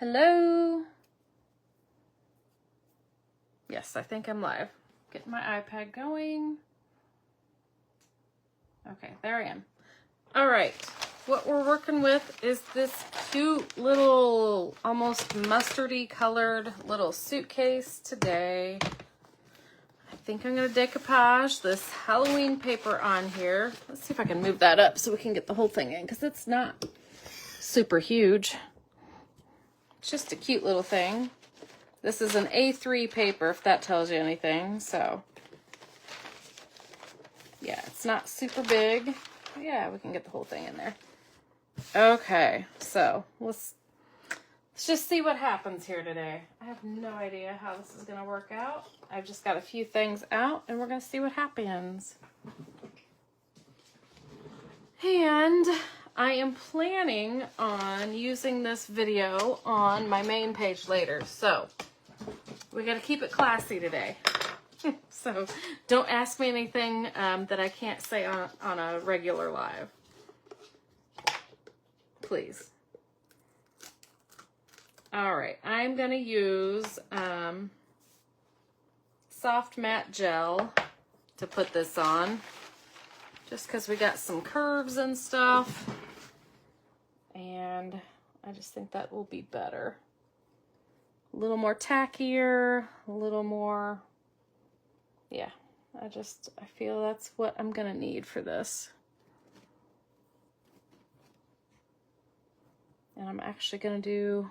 Hello? Yes, I think I'm live. Getting my iPad going. Okay, there I am. All right, what we're working with is this cute little, almost mustardy colored little suitcase today. I think I'm gonna decoupage this Halloween paper on here. Let's see if I can move that up so we can get the whole thing in, because it's not super huge. It's just a cute little thing. This is an A3 paper, if that tells you anything. So, yeah, it's not super big. Yeah, we can get the whole thing in there. Okay, so let's just see what happens here today. I have no idea how this is going to work out. I've just got a few things out, and we're going to see what happens. And I am planning on using this video on my main page later, so we got to keep it classy today. So don't ask me anything that I can't say on a regular live. Please. All right, I'm going to use soft matte gel to put this on, just because we got some curves and stuff, and I just think that will be better. A little more tackier, a little more, yeah, I feel that's what I'm gonna need for this. And I'm actually gonna do,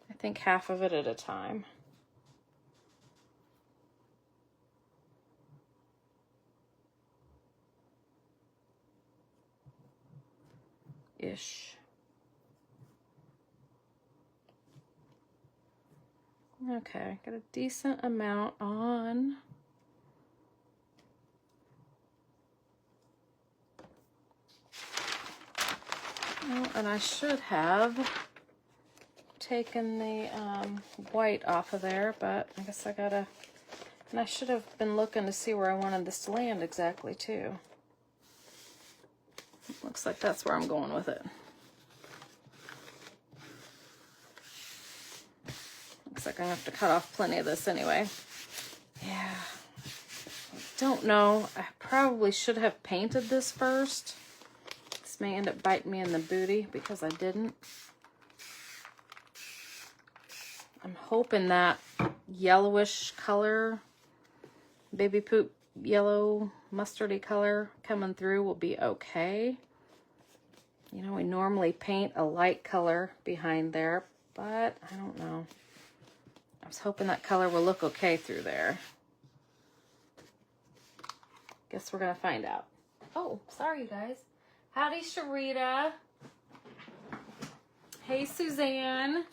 I think, half of it at a time. Ish. Okay, got a decent amount on. Oh, and I should have taken the white off of there, but I guess I gotta, and I should have been looking to see where I wanted this to land exactly too. Looks like that's where I'm going with it. Looks like I'm gonna have to cut off plenty of this anyway. Yeah. Don't know. I probably should have painted this first. This may end up biting me in the booty because I didn't. I'm hoping that yellowish color, baby poop yellow mustardy color coming through will be okay. You know, we normally paint a light color behind there, but I don't know. I was hoping that color will look okay through there. Guess we're gonna find out. Oh, sorry you guys. Howdy, Sharita. Hey, Suzanne.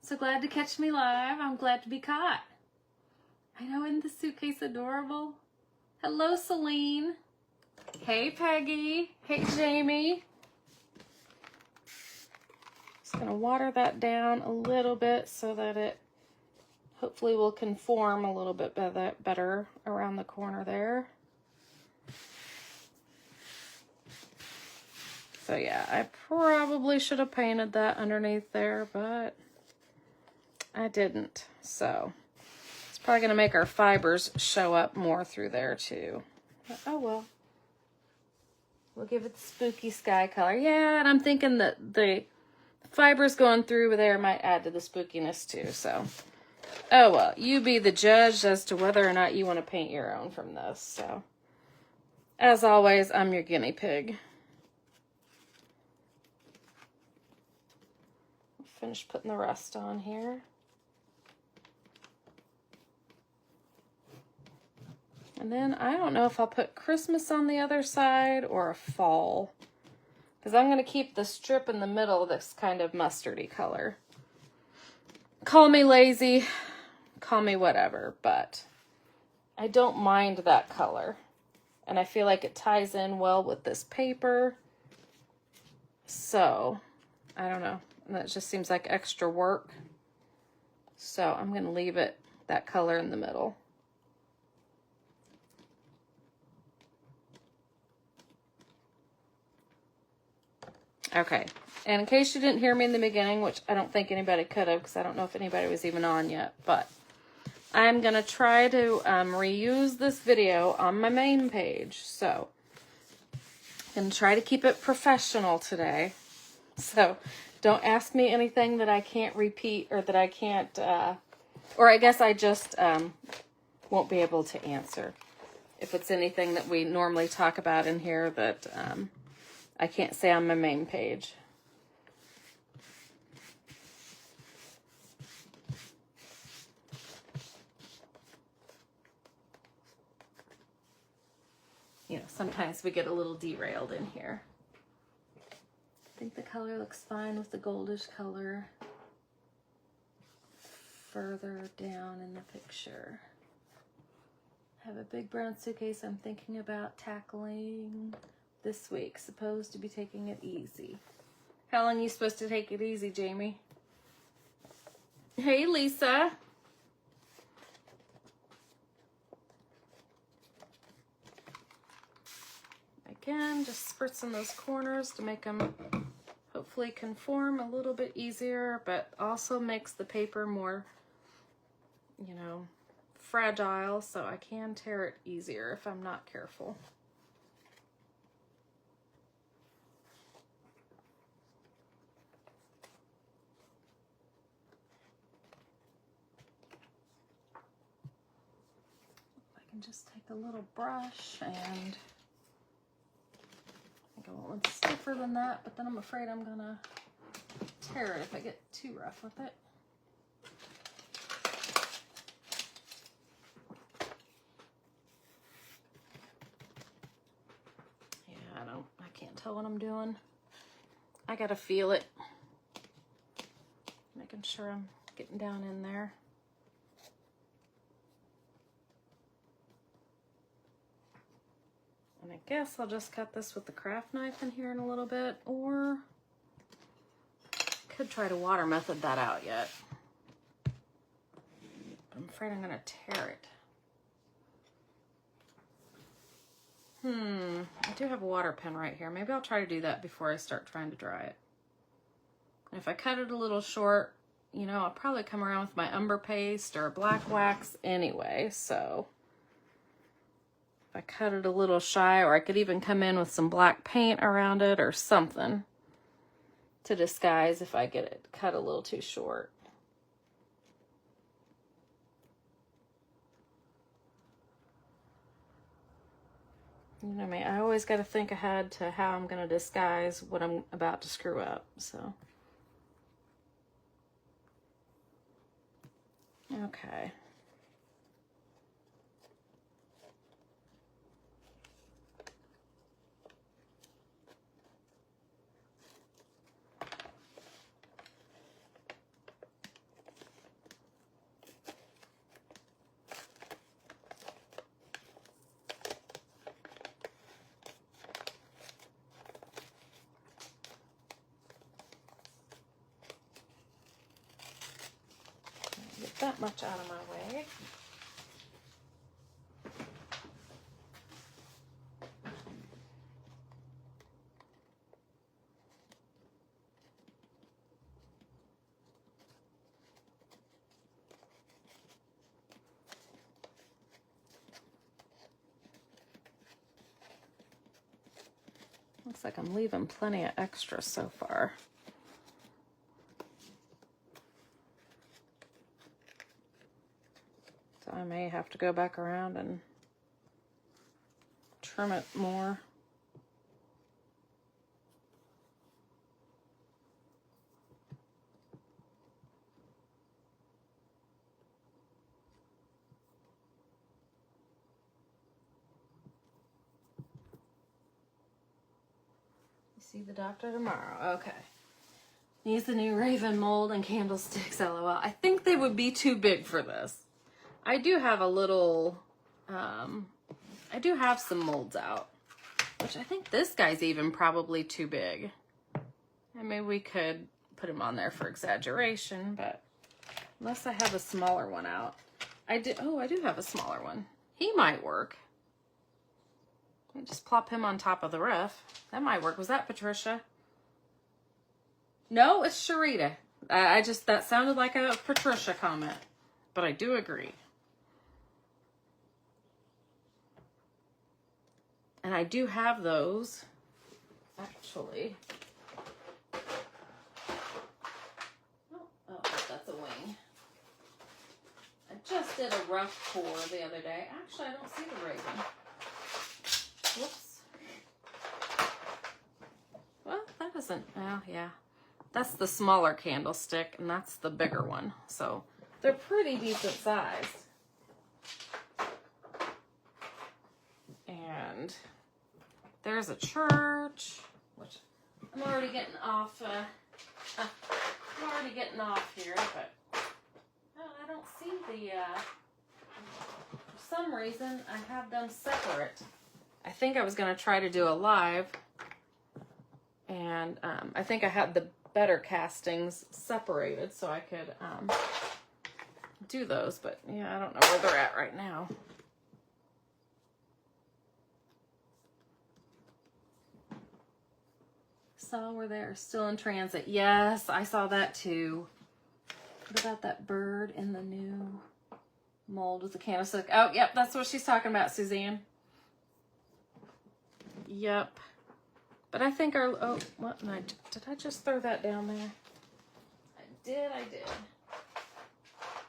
So glad to catch me live. I'm glad to be caught. I know, isn't the suitcase adorable? Hello, Celine. Hey, Peggy. Hey, Jamie. Just gonna water that down a little bit so that it hopefully will conform a little bit better around the corner there. So yeah, I probably should have painted that underneath there, but I didn't. So it's probably going to make our fibers show up more through there too. But, oh well. We'll give it the spooky sky color. Yeah, and I'm thinking that the fibers going through there might add to the spookiness too. So, oh well, you be the judge as to whether or not you want to paint your own from this. So, as always, I'm your guinea pig. Finish putting the rest on here. And then I don't know if I'll put Christmas on the other side or a fall, because I'm going to keep the strip in the middle this kind of mustardy color. Call me lazy, call me whatever, but I don't mind that color. And I feel like it ties in well with this paper. So, I don't know. That just seems like extra work. So I'm going to leave it that color in the middle. Okay, and in case you didn't hear me in the beginning, which I don't think anybody could have, because I don't know if anybody was even on yet, but I'm going to try to reuse this video on my main page. So I'm going to try to keep it professional today. So don't ask me anything that I can't repeat or that I can't, or I guess I just won't be able to answer. If it's anything that we normally talk about in here that I can't say on my main page. You know, sometimes we get a little derailed in here. I think the color looks fine with the goldish color further down in the picture. I have a big brown suitcase I'm thinking about tackling this week. Supposed to be taking it easy. How long are you supposed to take it easy, Jamie? Hey, Lisa. Again, just spritzing those corners to make them hopefully conform a little bit easier, but also makes the paper more, you know, fragile, so I can tear it easier if I'm not careful. I can just take a little brush and I want one stiffer than that, but then I'm afraid I'm gonna tear it if I get too rough with it. Yeah, I can't tell what I'm doing. I gotta feel it. Making sure I'm getting down in there. And I guess I'll just cut this with the craft knife in here in a little bit, or could try to water method that out yet. I'm afraid I'm gonna tear it. I do have a water pen right here. Maybe I'll try to do that before I start trying to dry it. And if I cut it a little short, you know, I'll probably come around with my umber paste or black wax anyway, so if I cut it a little shy, or I could even come in with some black paint around it or something to disguise if I get it cut a little too short. You know me, I always got to think ahead to how I'm going to disguise what I'm about to screw up, so. Okay. Get that much out of my way. Looks like I'm leaving plenty of extra so far. So I may have to go back around and trim it more. See the doctor tomorrow. Okay. Needs the new Raven mold and candlesticks, LOL. I think they would be too big for this. I do have a little, I do have some molds out, which I think this guy's even probably too big. And maybe we could put him on there for exaggeration, but unless I have a smaller one out. I do have a smaller one. He might work. Just plop him on top of the roof. That might work. Was that Patricia? No, it's Sharita. I just, that sounded like a Patricia comment, but I do agree. And I do have those, actually. Oh, that's a wing. I just did a rough pour the other day. Actually, I don't see the raven. Whoops. Well, that isn't, well, yeah. That's the smaller candlestick, and that's the bigger one. So they're pretty decent sized. And there's a church, which I'm already getting off, here, but no, I don't see the, for some reason, I have them separate. I think I was going to try to do a live, and I think I had the better castings separated so I could do those, but yeah, I don't know where they're at right now. Saw where they're still in transit. Yes, I saw that too. What about that bird in the new mold with the candlestick? Oh, yep, that's what she's talking about, Suzanne. Yep. But I think our, oh, what, did I just throw that down there? I did.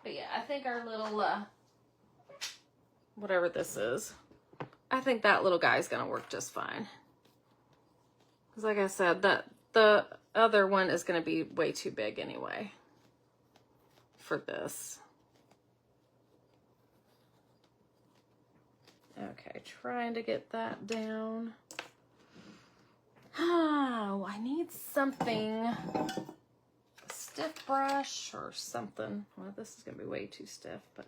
But yeah, I think our little, whatever this is, I think that little guy's gonna work just fine. Because like I said, the other one is gonna be way too big anyway for this. Okay, trying to get that down. Oh, I need something, a stiff brush or something. Well, this is gonna be way too stiff, but.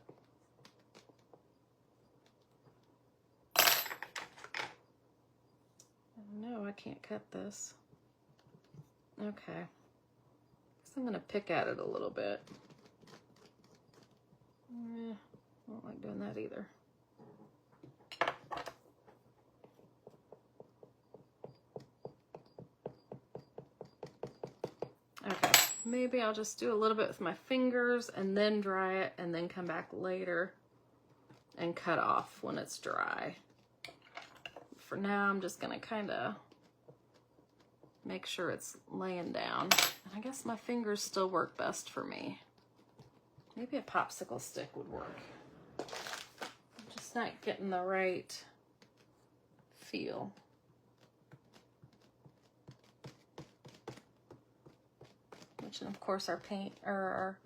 No, I can't cut this. Okay. So I'm gonna pick at it a little bit. I don't like doing that either. Okay, maybe I'll just do a little bit with my fingers and then dry it and then come back later and cut off when it's dry. For now, I'm just gonna kind of make sure it's laying down. And I guess my fingers still work best for me. Maybe a popsicle stick would work. I'm just not getting the right feel. Which, and of course, our paint, or our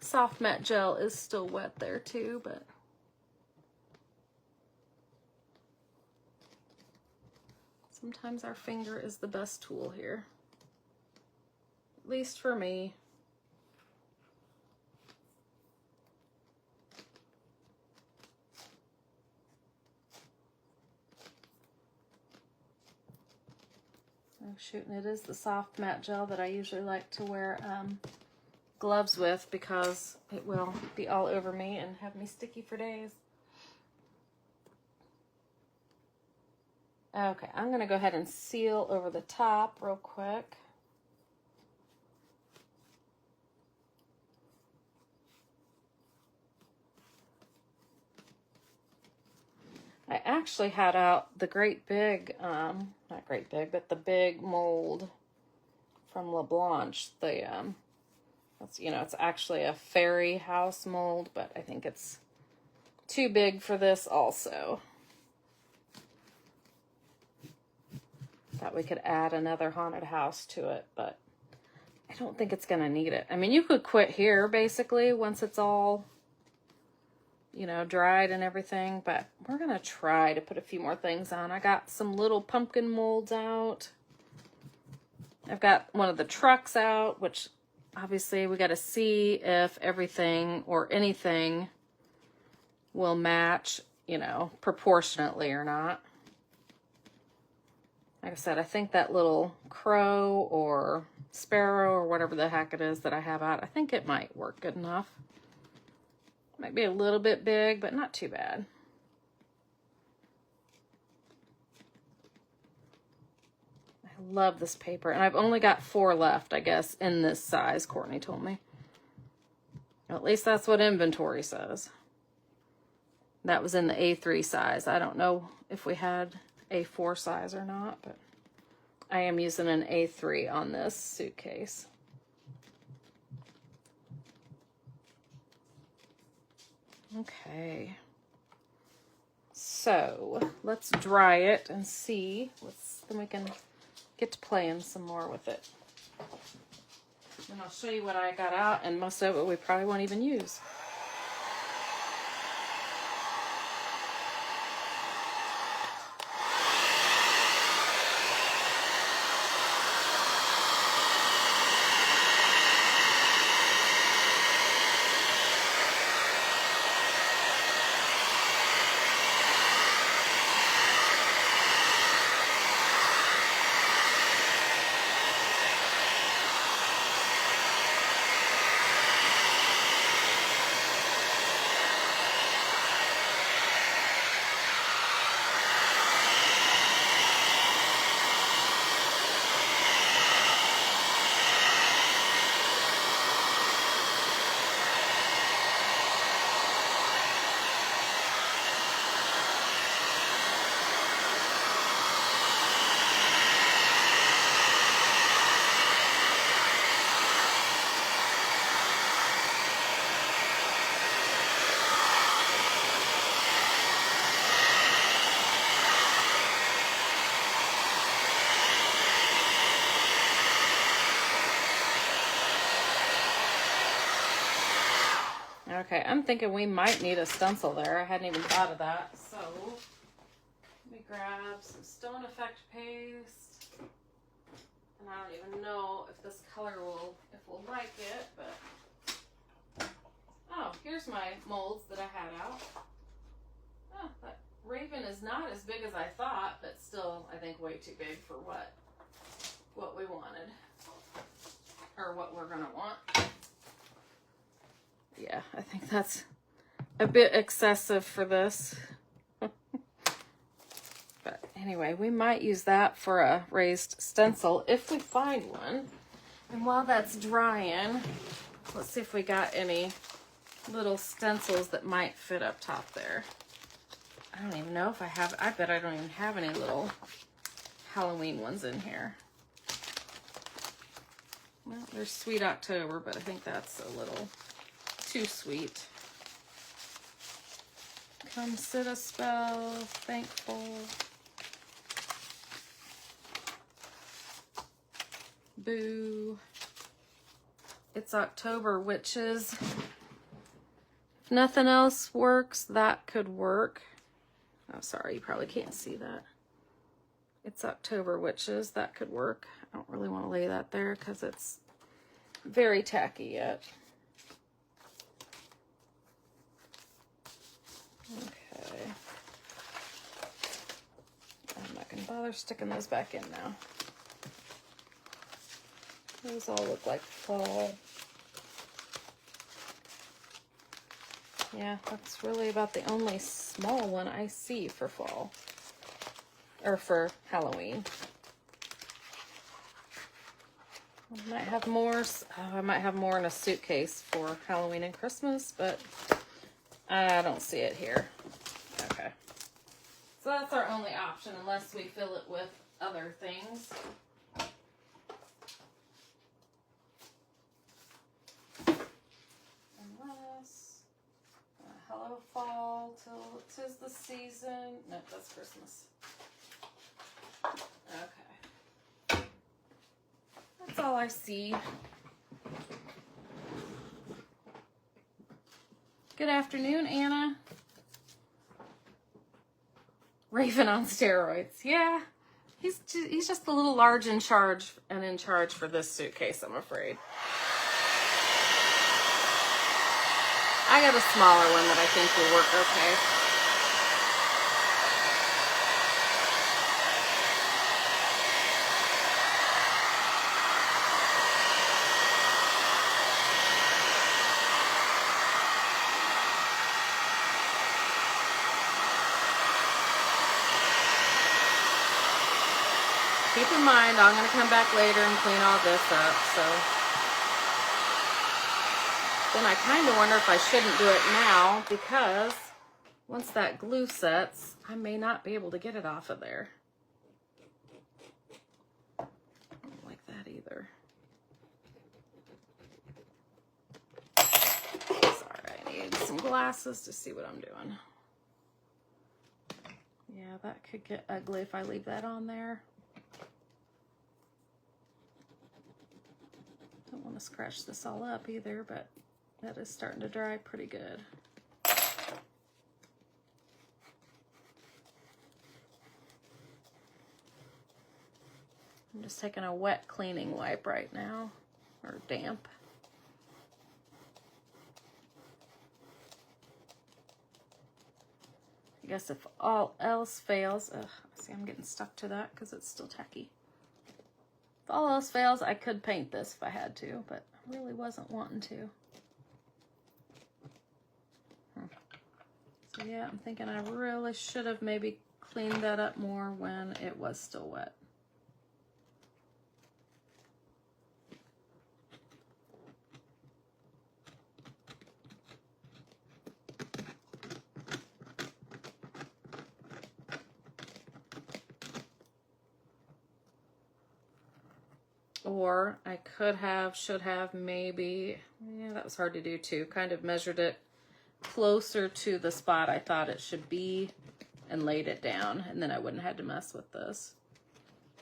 soft matte gel is still wet there too, but sometimes our finger is the best tool here. At least for me. Oh shoot, and it is the soft matte gel that I usually like to wear gloves with because it will be all over me and have me sticky for days. Okay, I'm gonna go ahead and seal over the top real quick. I actually had out the great big, not great big, but the big mold from La Blanche. The, that's, you know, it's actually a fairy house mold, but I think it's too big for this also. Thought we could add another haunted house to it, but I don't think it's gonna need it. I mean, you could quit here basically once it's all, you know, dried and everything, but we're gonna try to put a few more things on. I got some little pumpkin molds out. I've got one of the trucks out, which obviously we got to see if everything or anything will match, you know, proportionately or not. Like I said, I think that little crow or sparrow or whatever the heck it is that I have out, I think it might work good enough. Might be a little bit big, but not too bad. I I love this paper. And I've only got 4 left, I guess, in this size, Courtney told me. At least that's what inventory says. That was in the A3 size. I don't know if we had A4 size or not, but I am using an A3 on this suitcase. Okay. So let's dry it and see. Then we can get to playing some more with it. And I'll show you what I got out, and most of it we probably won't even use. Okay, I'm thinking we might need a stencil there. I hadn't even thought of that. So, let me grab some Stone Effect paste. And I don't even know if this color if we'll like it, but... Oh, here's my molds that I had out. Oh, that Raven is not as big as I thought, but still, I think, way too big for what we wanted. Or what we're gonna want. Yeah, I think that's a bit excessive for this. But anyway, we might use that for a raised stencil if we find one. And while that's drying, let's see if we got any little stencils that might fit up top there. I don't even know if I have, I bet I don't even have any little Halloween ones in here. Well, there's Sweet October, but I think that's a little too sweet. Come sit a spell, thankful. Boo. It's October Witches. If nothing else works, that could work. Oh, sorry, you probably can't see that. It's October Witches, that could work. I don't really want to lay that there because it's very tacky yet. Okay. I'm not going to bother sticking those back in now. Those all look like fall. Yeah, that's really about the only small one I see for fall. Or for Halloween. I might have more. I might have more in a suitcase for Halloween and Christmas, but I don't see it here. Okay. So that's our only option unless we fill it with other things. Unless hello fall till 'tis the season. No, that's Christmas. Okay. That's all I see. Good afternoon, Anna. Raven on steroids. Yeah. He's just a little large in charge for this suitcase, I'm afraid. I got a smaller one that I think will work okay. keep in mind, I'm going to come back later and clean all this up, so. Then I kind of wonder if I shouldn't do it now, because once that glue sets, I may not be able to get it off of there. I don't like that either. Sorry, I need some glasses to see what I'm doing. Yeah, that could get ugly if I leave that on there. Don't want to scratch this all up either, but that is starting to dry pretty good. I'm just taking a wet cleaning wipe right now, or damp. I guess if all else fails, see, I'm getting stuck to that because it's still tacky. If all else fails, I could paint this if I had to, but I really wasn't wanting to. So yeah, I'm thinking I really should have maybe cleaned that up more when it was still wet. Or I could have, should have, maybe, yeah, that was hard to do too, kind of measured it closer to the spot I thought it should be and laid it down, and then I wouldn't have had to mess with this.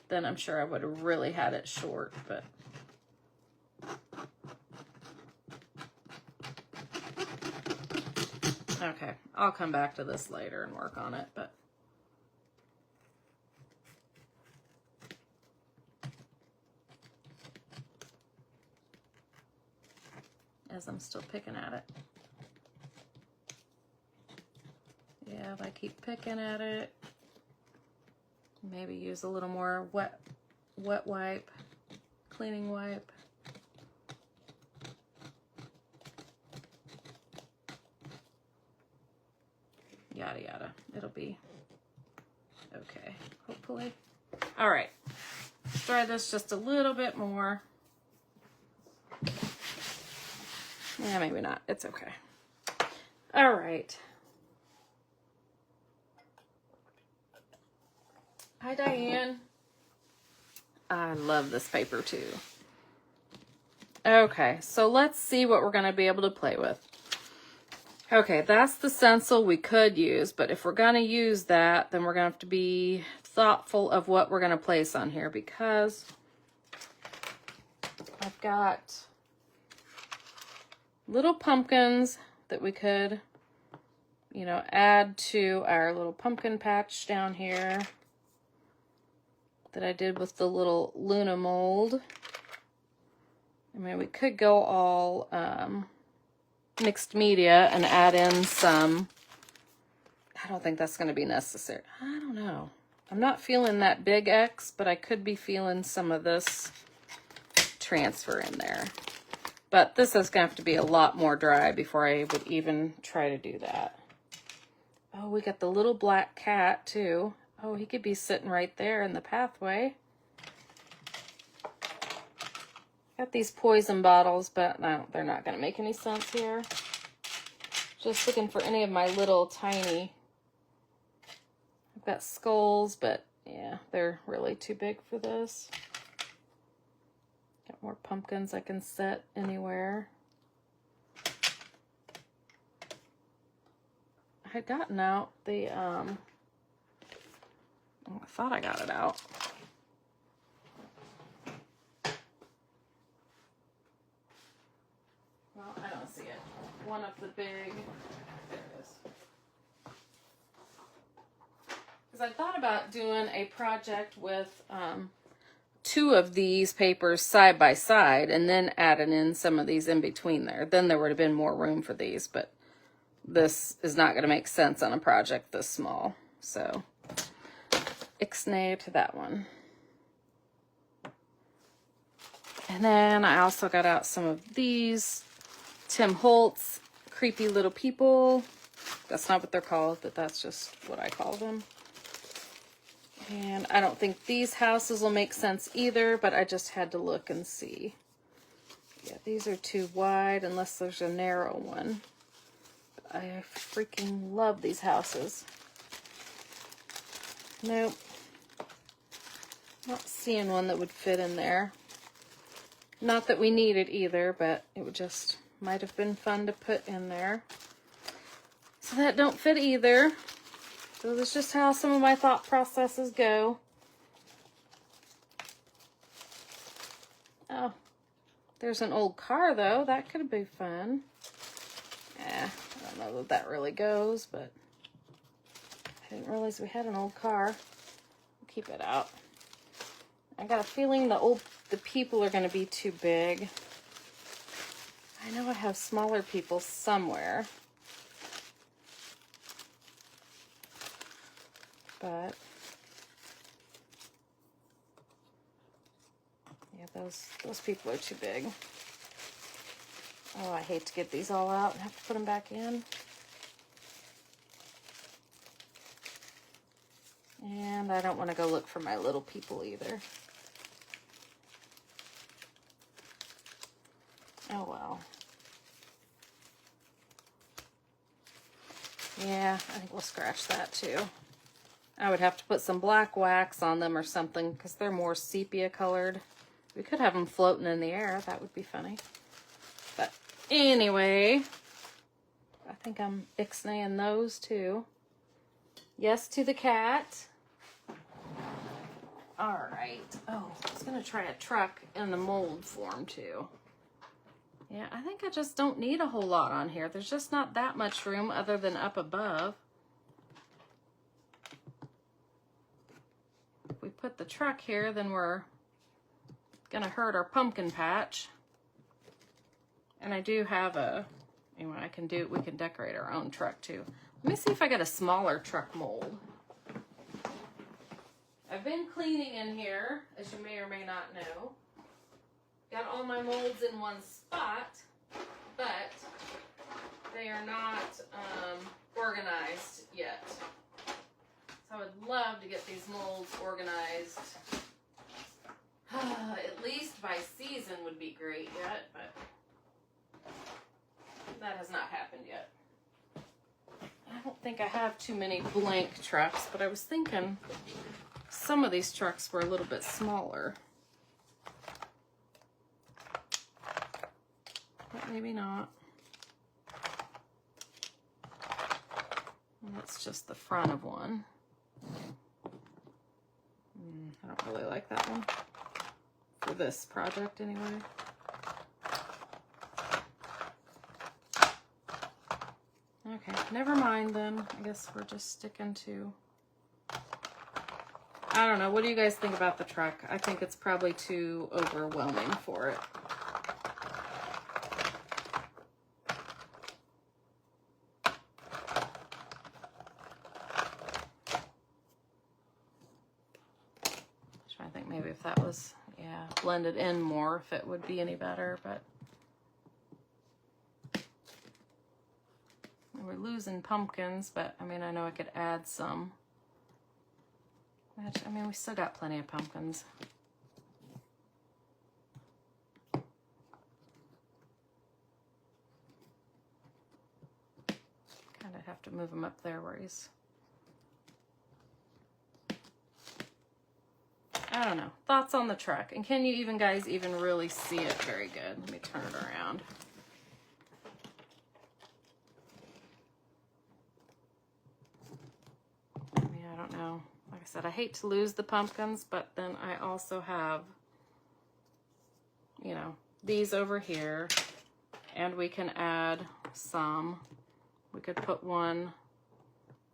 Then I'm sure I would have really had it short, but okay, I'll come back to this later and work on it, but as I'm still picking at it. Yeah, if I keep picking at it, maybe use a little more wet wipe, cleaning wipe. Yada yada. It'll be okay, hopefully. All right, let's try this just a little bit more. Yeah, maybe not. It's okay. All right. Hi, Diane. I love this paper too. Okay, so let's see what we're going to be able to play with. Okay, that's the stencil we could use, but if we're going to use that, then we're going to have to be thoughtful of what we're going to place on here, because I've got little pumpkins that we could, you know, add to our little pumpkin patch down here that I did with the little Luna mold. I mean, we could go all mixed media and add in some. I don't think that's going to be necessary. I don't know. I'm not feeling that big X, but I could be feeling some of this transfer in there. But this is going to have to be a lot more dry before I would even try to do that. Oh, we got the little black cat too. Oh, he could be sitting right there in the pathway. Got these poison bottles, but no, they're not going to make any sense here. Just looking for any of my little tiny. I've got skulls, but yeah, they're really too big for this. Got more pumpkins I can set anywhere. I had gotten out the, oh, I thought I got it out. Well, I don't see it. One of the big, there it is. Because I thought about doing a project with two of these papers side by side and then adding in some of these in between there. Then there would have been more room for these, but this is not going to make sense on a project this small. So, ixnay to that one. And then I also got out some of these Tim Holtz creepy little people. That's not what they're called, but that's just what I call them. And I don't think these houses will make sense either, but I just had to look and see. Yeah, these are too wide unless there's a narrow one. I freaking love these houses. Nope. Not seeing one that would fit in there. Not that we need it either, but it would just might have been fun to put in there. So that don't fit either. So that's just how some of my thought processes go. Oh, there's an old car though. That could be fun. I don't know that that really goes, but I didn't realize we had an old car. We'll keep it out. I got a feeling the people are going to be too big. I know I have smaller people somewhere. But yeah, those people are too big. Oh, I hate to get these all out and have to put them back in. And I don't want to go look for my little people either. Oh well. Yeah, I think we'll scratch that too. I would have to put some black wax on them or something because they're more sepia colored. We could have them floating in the air. That would be funny. But anyway, I think I'm ixnaying those too. Yes to the cat. All right. Oh, I was going to try a truck in the mold form too. Yeah, I think I just don't need a whole lot on here. There's just not that much room other than up above. If we put the truck here, then we're gonna hurt our pumpkin patch. And I do have anyway, we can decorate our own truck too. Let me see if I got a smaller truck mold. I've been cleaning in here, as you may or may not know. Got all my molds in one spot, but they are not organized yet. So I would love to get these molds organized. At least by season would be great yet, but that has not happened yet. I don't think I have too many blank trucks, but I was thinking some of these trucks were a little bit smaller. But maybe not. And that's just the front of one. I don't really like that one. For this project, anyway. Okay, never mind then. I guess we're just sticking to... I don't know. What do you guys think about the truck? I think it's probably too overwhelming for it. I think maybe if that was, yeah, blended in more, if it would be any better, but we're losing pumpkins, but I mean, I know I could add some. Which, I mean, we still got plenty of pumpkins. Kind of have to move him up there where he's... I don't know. Thoughts on the truck? And can you guys even really see it very good? Let me turn it around. I mean, I don't know. Like I said, I hate to lose the pumpkins, but then I also have, you know, these over here. And we can add some. We could put one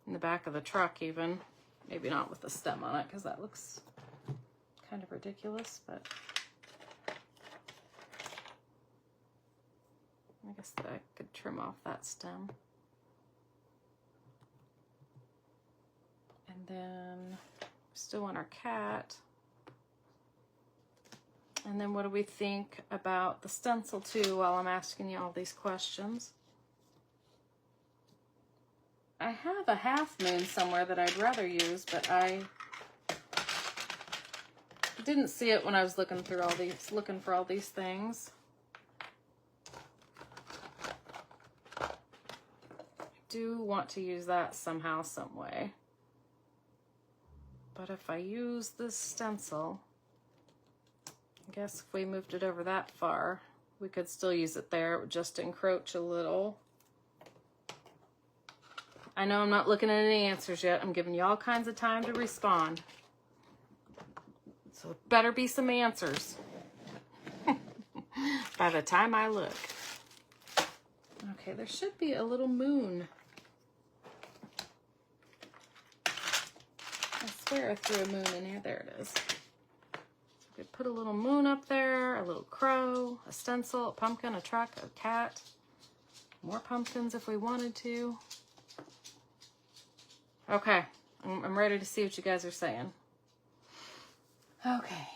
in the back of the truck even. Maybe not with the stem on it, because that looks kind of ridiculous, but I guess that I could trim off that stem. And then still want our cat. And then what do we think about the stencil too while I'm asking you all these questions? I have a half moon somewhere that I'd rather use, but I I didn't see it when I was looking through all these, looking for all these things. I do want to use that somehow, some way. But if I use this stencil, I guess if we moved it over that far, we could still use it there. It would just encroach a little. I know I'm not looking at any answers yet. I'm giving you all kinds of time to respond. So it better be some answers by the time I look. Okay, there should be a little moon. I swear I threw a moon in here. There it is. So we could put a little moon up there, a little crow, a stencil, a pumpkin, a truck, a cat. More pumpkins if we wanted to. Okay, I'm ready to see what you guys are saying. Okay.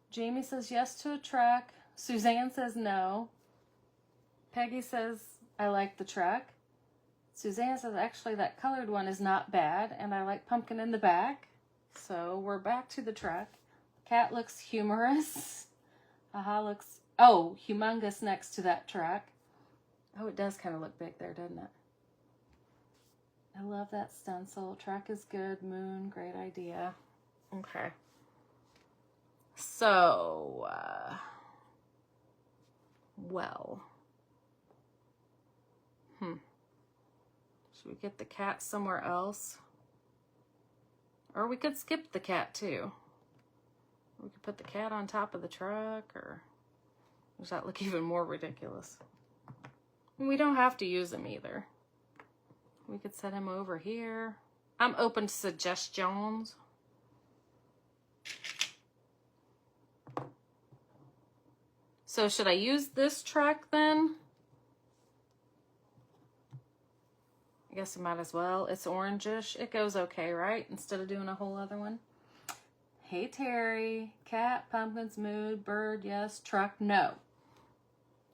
Jamie says yes to a truck. Suzanne says no. Peggy says I like the truck. Suzanne says actually that colored one is not bad, and I like pumpkin in the back. So we're back to the truck. Cat looks humorous. Haha looks, oh, humongous next to that truck. Oh, it does kind of look big there, doesn't it? I love that stencil. Truck is good. Moon, great idea. Okay. So, well. Should we get the cat somewhere else? Or we could skip the cat too. We could put the cat on top of the truck, or does that look even more ridiculous? We don't have to use him either. We could set him over here. I'm open to suggestions. So should I use this truck then? I guess I might as well. It's orangish. It goes okay, right? Instead of doing a whole other one. Hey, Terry. Cat, pumpkins, mood, bird, yes. Truck, no.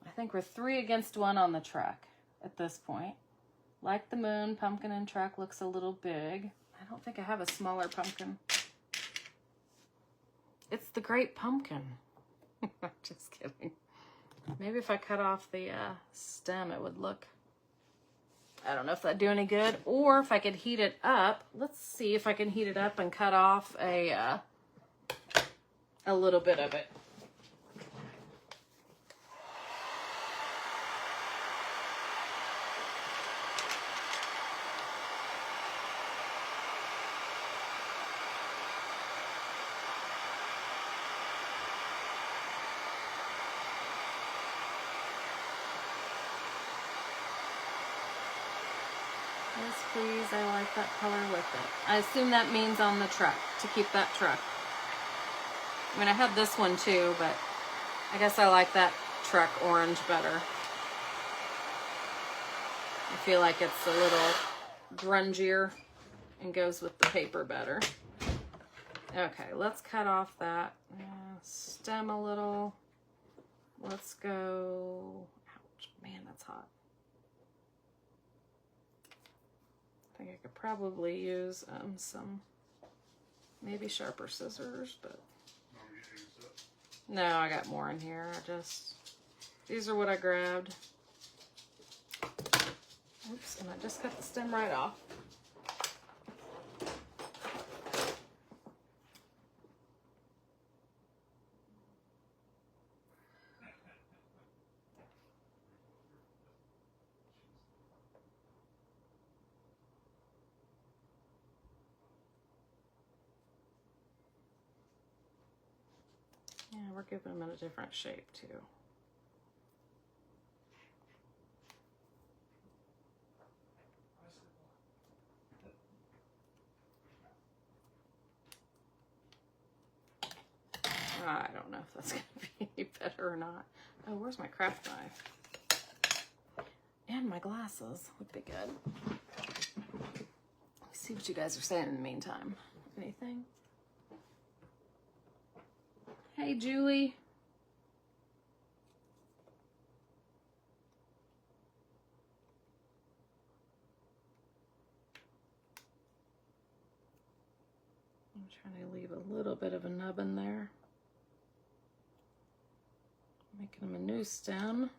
I think we're 3 against 1 on the truck at this point. Like the moon, pumpkin and truck looks a little big. I don't think I have a smaller pumpkin. It's the great pumpkin. Just kidding. Maybe if I cut off the stem, it would look... I don't know if that'd do any good. Or if I could heat it up. Let's see if I can heat it up and cut off a little bit of it. Yes, please. I like that color with it. I assume that means on the truck, to keep that truck. I mean, I had this one too, but I guess I like that truck orange better. I feel like it's a little grungier and goes with the paper better. Okay, let's cut off that stem a little. Let's go, ouch, man, that's hot. I think I could probably use some maybe sharper scissors, but no, I got more in here. These are what I grabbed. Oops, and I just cut the stem right off. Yeah, we're giving them a different shape too. I don't know if that's going to be better or not. Oh, where's my craft knife? And my glasses would be good. Let's see what you guys are saying in the meantime. Anything? Hey, Julie. I'm Trying to leave a little bit of a nubbin there. Making them a new stem.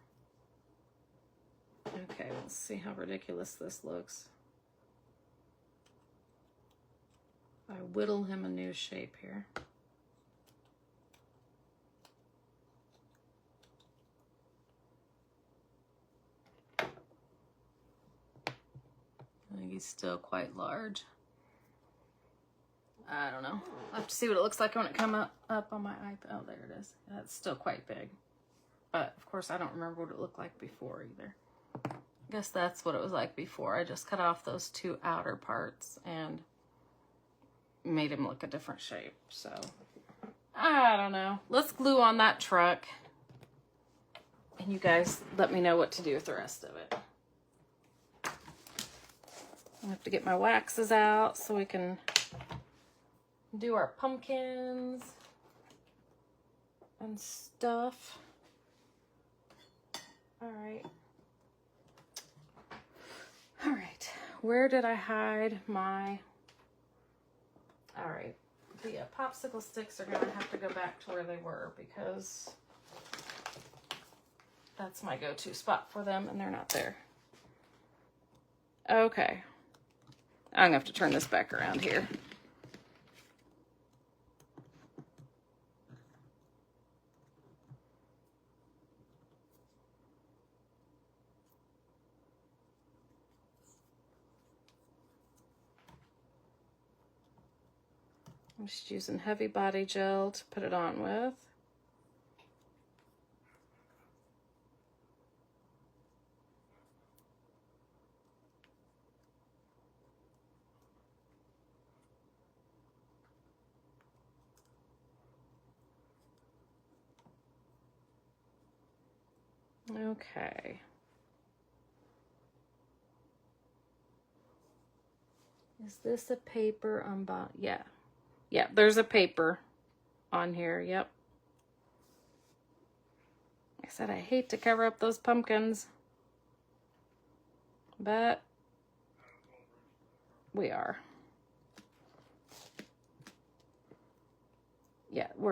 Okay, let's see how ridiculous this looks. I whittle him a new shape here. I think he's still quite large. I don't know. I'll have to see what it looks like when it comes up on my iPad. Oh, there it is. That's still quite big. But, of course, I don't remember what it looked like before either. I guess that's what it was like before. I just cut off those two outer parts and made him look a different shape. So, I don't know. Let's glue on that truck. And you guys let me know what to do with the rest of it. I have to get my waxes out so we can do our pumpkins and stuff. All right. Where did I hide my... All right. The popsicle sticks are going to have to go back to where they were because that's my go-to spot for them and they're not there. Okay. I'm going to have to turn this back around here. I'm just using heavy body gel to put it on with. Okay. Is this a paper on bottom? Yeah. Yeah, there's a paper on here. Yep. Like I said, I hate to cover up those pumpkins, but we are. Yeah, we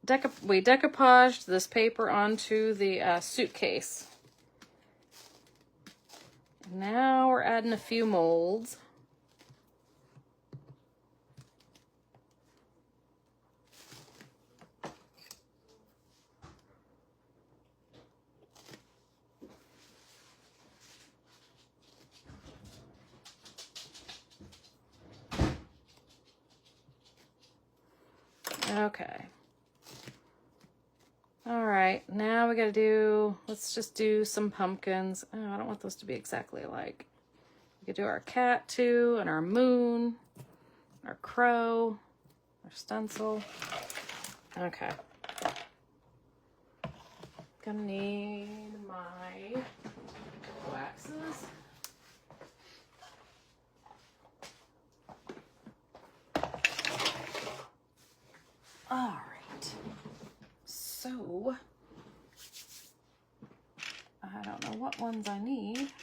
decoupaged this paper onto the suitcase. Now we're adding a few molds. Okay. All right, now we gotta do, let's just do some pumpkins. Oh, I don't want those to be exactly alike. We could do our cat too, and our moon, our crow, our stencil. Okay. Gonna need my waxes. All right, so I don't know what ones I need.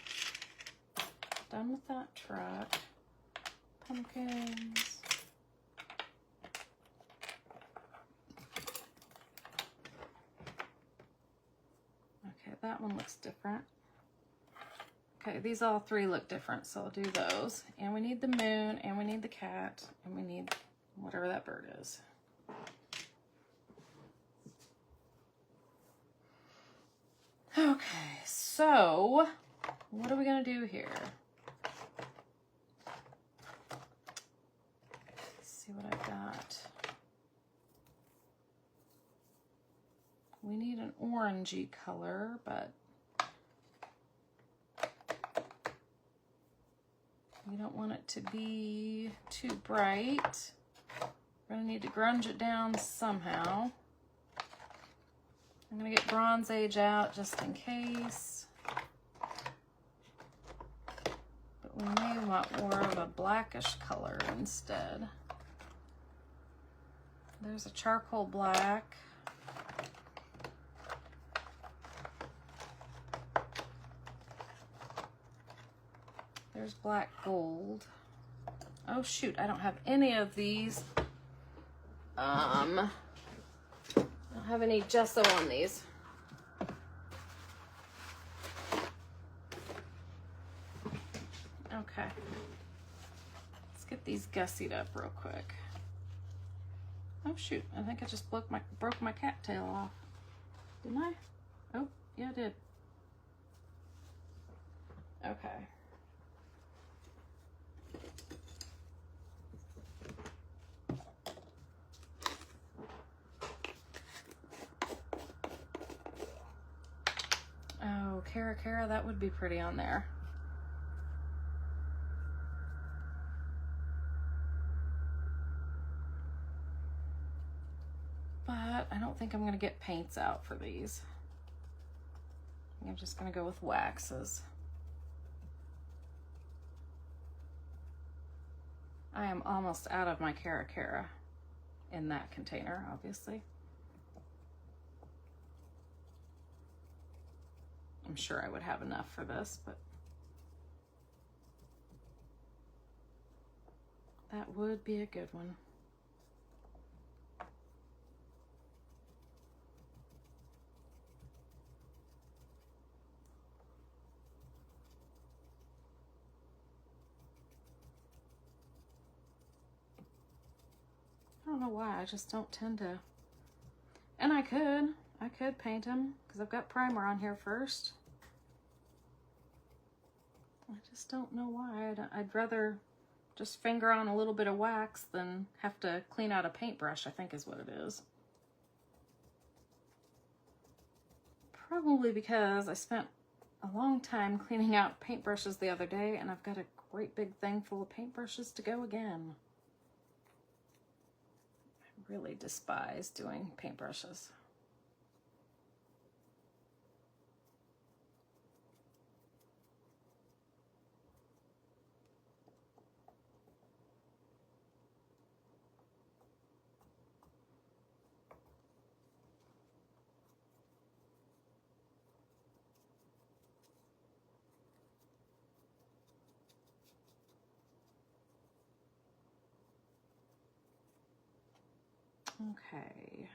Done with that truck. Pumpkins. Okay, that one looks different. Okay, these all three look different, so I'll do those. And we need the moon, and we need the cat, and we need whatever that bird is. Okay, so what are we gonna do here? Let's see what I've got. We need an orangey color, but we don't want it to be too bright. We're gonna need to grunge it down somehow. I'm gonna get Bronze Age out just in case. But we may want more of a blackish color instead. There's a charcoal black. There's black gold. Oh shoot, I don't have any of these I don't have any gesso on these. Okay. Let's get these gussied up real quick. Oh shoot, I think I just broke my cattail off. Didn't I? Oh, yeah, I did. Okay. Oh, Cara, that would be pretty on there. But I don't think I'm going to get paints out for these. I'm just going to go with waxes. I am almost out of my Cara in that container, obviously. I'm sure I would have enough for this, but that would be a good one. I don't know why, I just don't tend to. And I could paint them because I've got primer on here first. I just don't know why. I'd rather just finger on a little bit of wax than have to clean out a paintbrush, I think is what it is. Probably because I spent a long time cleaning out paintbrushes the other day, and I've got a great big thing full of paintbrushes to go again. I really despise doing paintbrushes. Okay.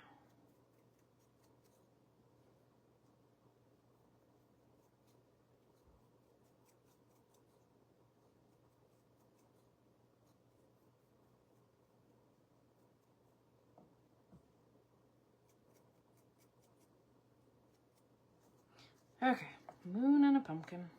Okay, moon and a pumpkin.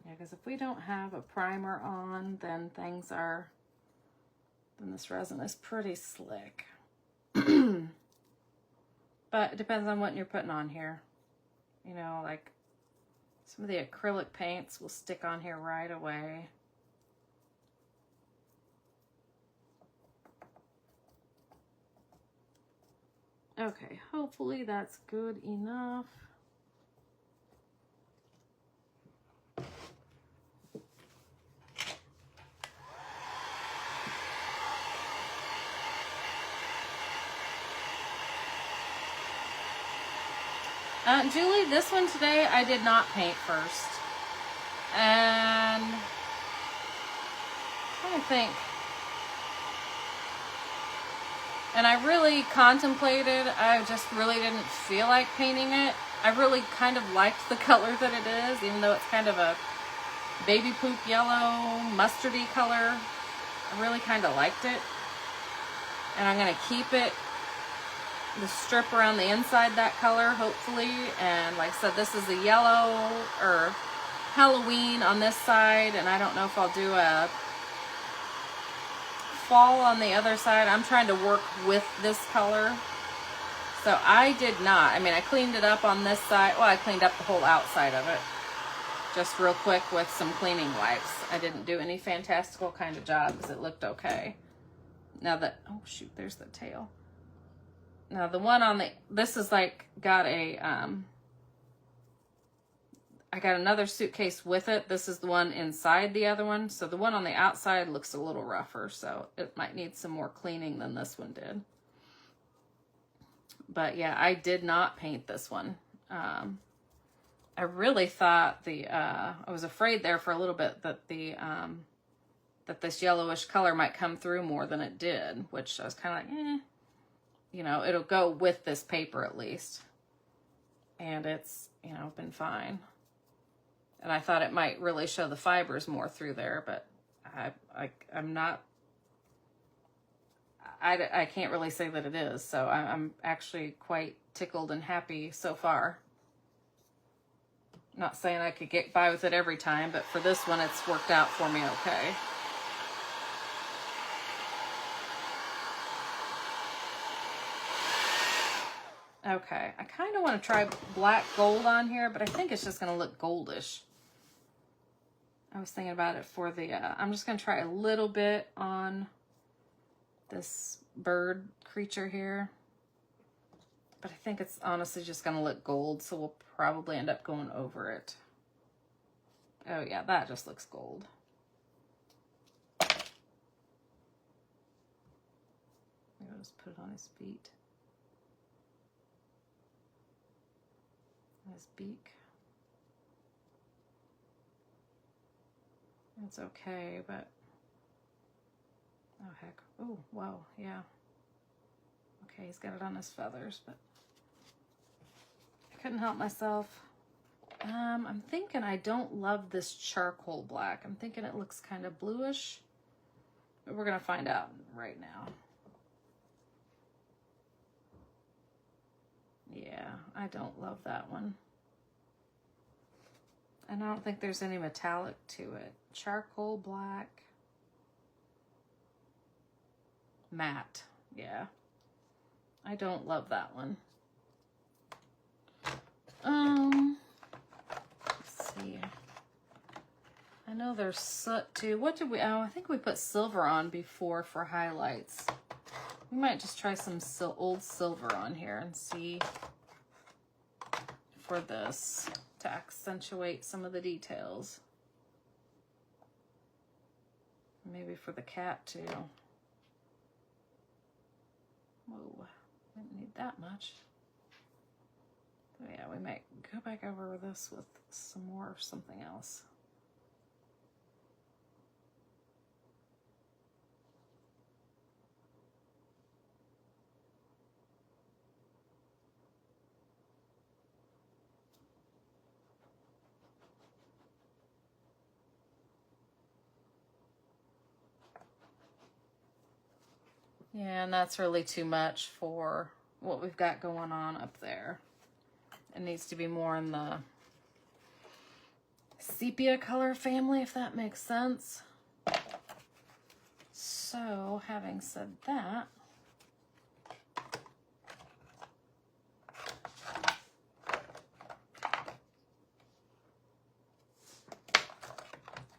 Yeah, because if we don't have a primer on, then this resin is pretty slick. But it depends on what you're putting on here. You know, like some of the acrylic paints will stick on here right away. Okay, hopefully that's good enough. Julie, this one today I did not paint first. And I think, and I really contemplated, I just really didn't feel like painting it. I really kind of liked the color that it is, even though it's kind of a baby poop yellow, mustardy color. I really kind of liked it. And I'm going to keep it, the strip around the inside that color, hopefully. And like I said, this is a yellow or Halloween on this side, and I don't know if I'll do a fall on the other side. I'm trying to work with this color. So I did not, I mean, I cleaned it up on this side. Well, I cleaned up the whole outside of it just real quick with some cleaning wipes. I didn't do any fantastical kind of job because it looked okay. Now that, oh shoot, there's the tail. Now the one on the, this is like got a, I I got another suitcase with it. This is the one inside the other one. So the one on the outside looks a little rougher, so it might need some more cleaning than this one did. But yeah, I did not paint this one. I really thought I was afraid there for a little bit that that this yellowish color might come through more than it did, which I was kind of like, you know, it'll go with this paper at least. And it's, you know, been fine. And I thought it might really show the fibers more through there, but I'm not, I can't really say that it is. So I'm actually quite tickled and happy so far. Not saying I could get by with it every time, but for this one, it's worked out for me okay. Okay, I kind of want to try black gold on here, but I think it's just going to look goldish. I was thinking about it for the, I'm just going to try a little bit on this bird creature here. But I think it's honestly just going to look gold, so we'll probably end up going over it. Oh yeah, that just looks gold. Maybe I'll just put it on his feet. His beak. It's okay, but oh heck. Oh, wow, yeah. Okay, he's got it on his feathers, but I couldn't help myself. I'm thinking I don't love this charcoal black. I'm thinking it looks kind of bluish, but we're gonna find out right now. Yeah, I don't love that one. And I don't think there's any metallic to it. Charcoal black. Matte, yeah. I don't love that one. Let's see. I know there's soot too. What did we, oh, I think we put silver on before for highlights. We might just try some old silver on here and see for this to accentuate some of the details. Maybe for the cat too. Whoa, didn't need that much. So yeah, we might go back over this with some more of something else. Yeah, and that's really too much for what we've got going on up there. It needs to be more in the sepia color family, if that makes sense. So, having said that,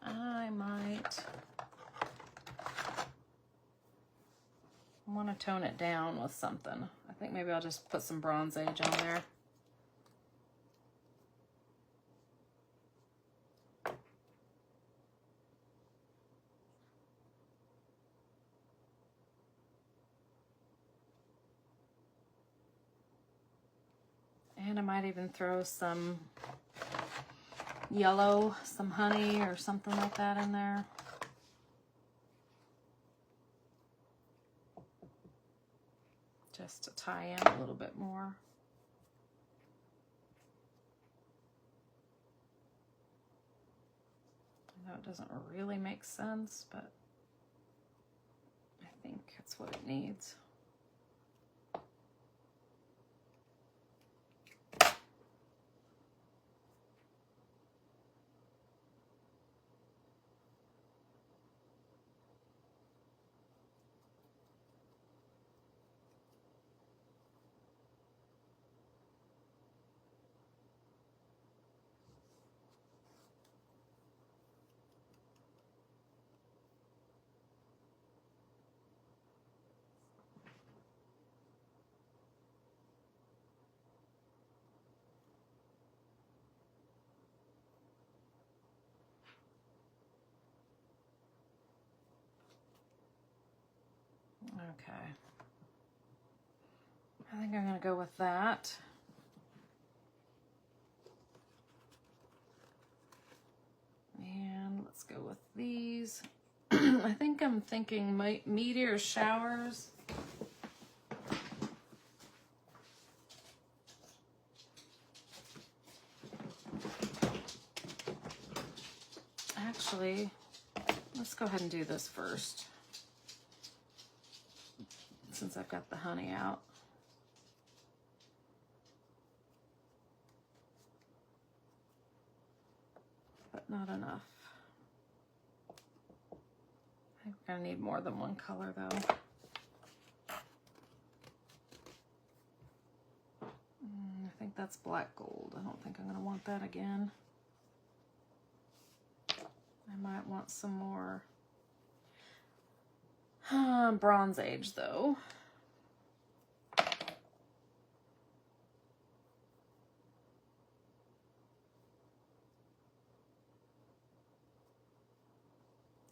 I might want to tone it down with something. I think maybe I'll just put some Bronze Age on there. And I might even throw some yellow, some honey or something like that in there. Just to tie in a little bit more. I know it doesn't really make sense, but I think it's what it needs. Okay. I think I'm going to go with that. And let's go with these. I think I'm thinking meteor showers. Actually, let's go ahead and do this first, since I've got the honey out. But not enough. I think we're gonna need more than one color though. I think that's black gold. I don't think I'm gonna want that again. I might want some more Bronze Age though.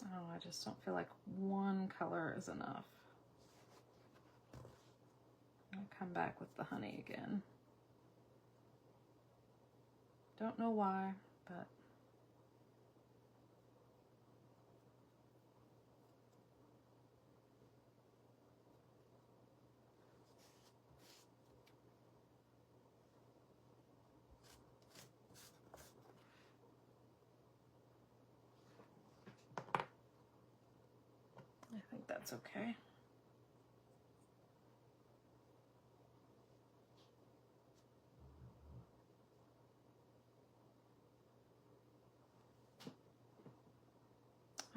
Oh, I just don't feel like one color is enough. I'll come back with the honey again. Don't know why, but I think that's okay.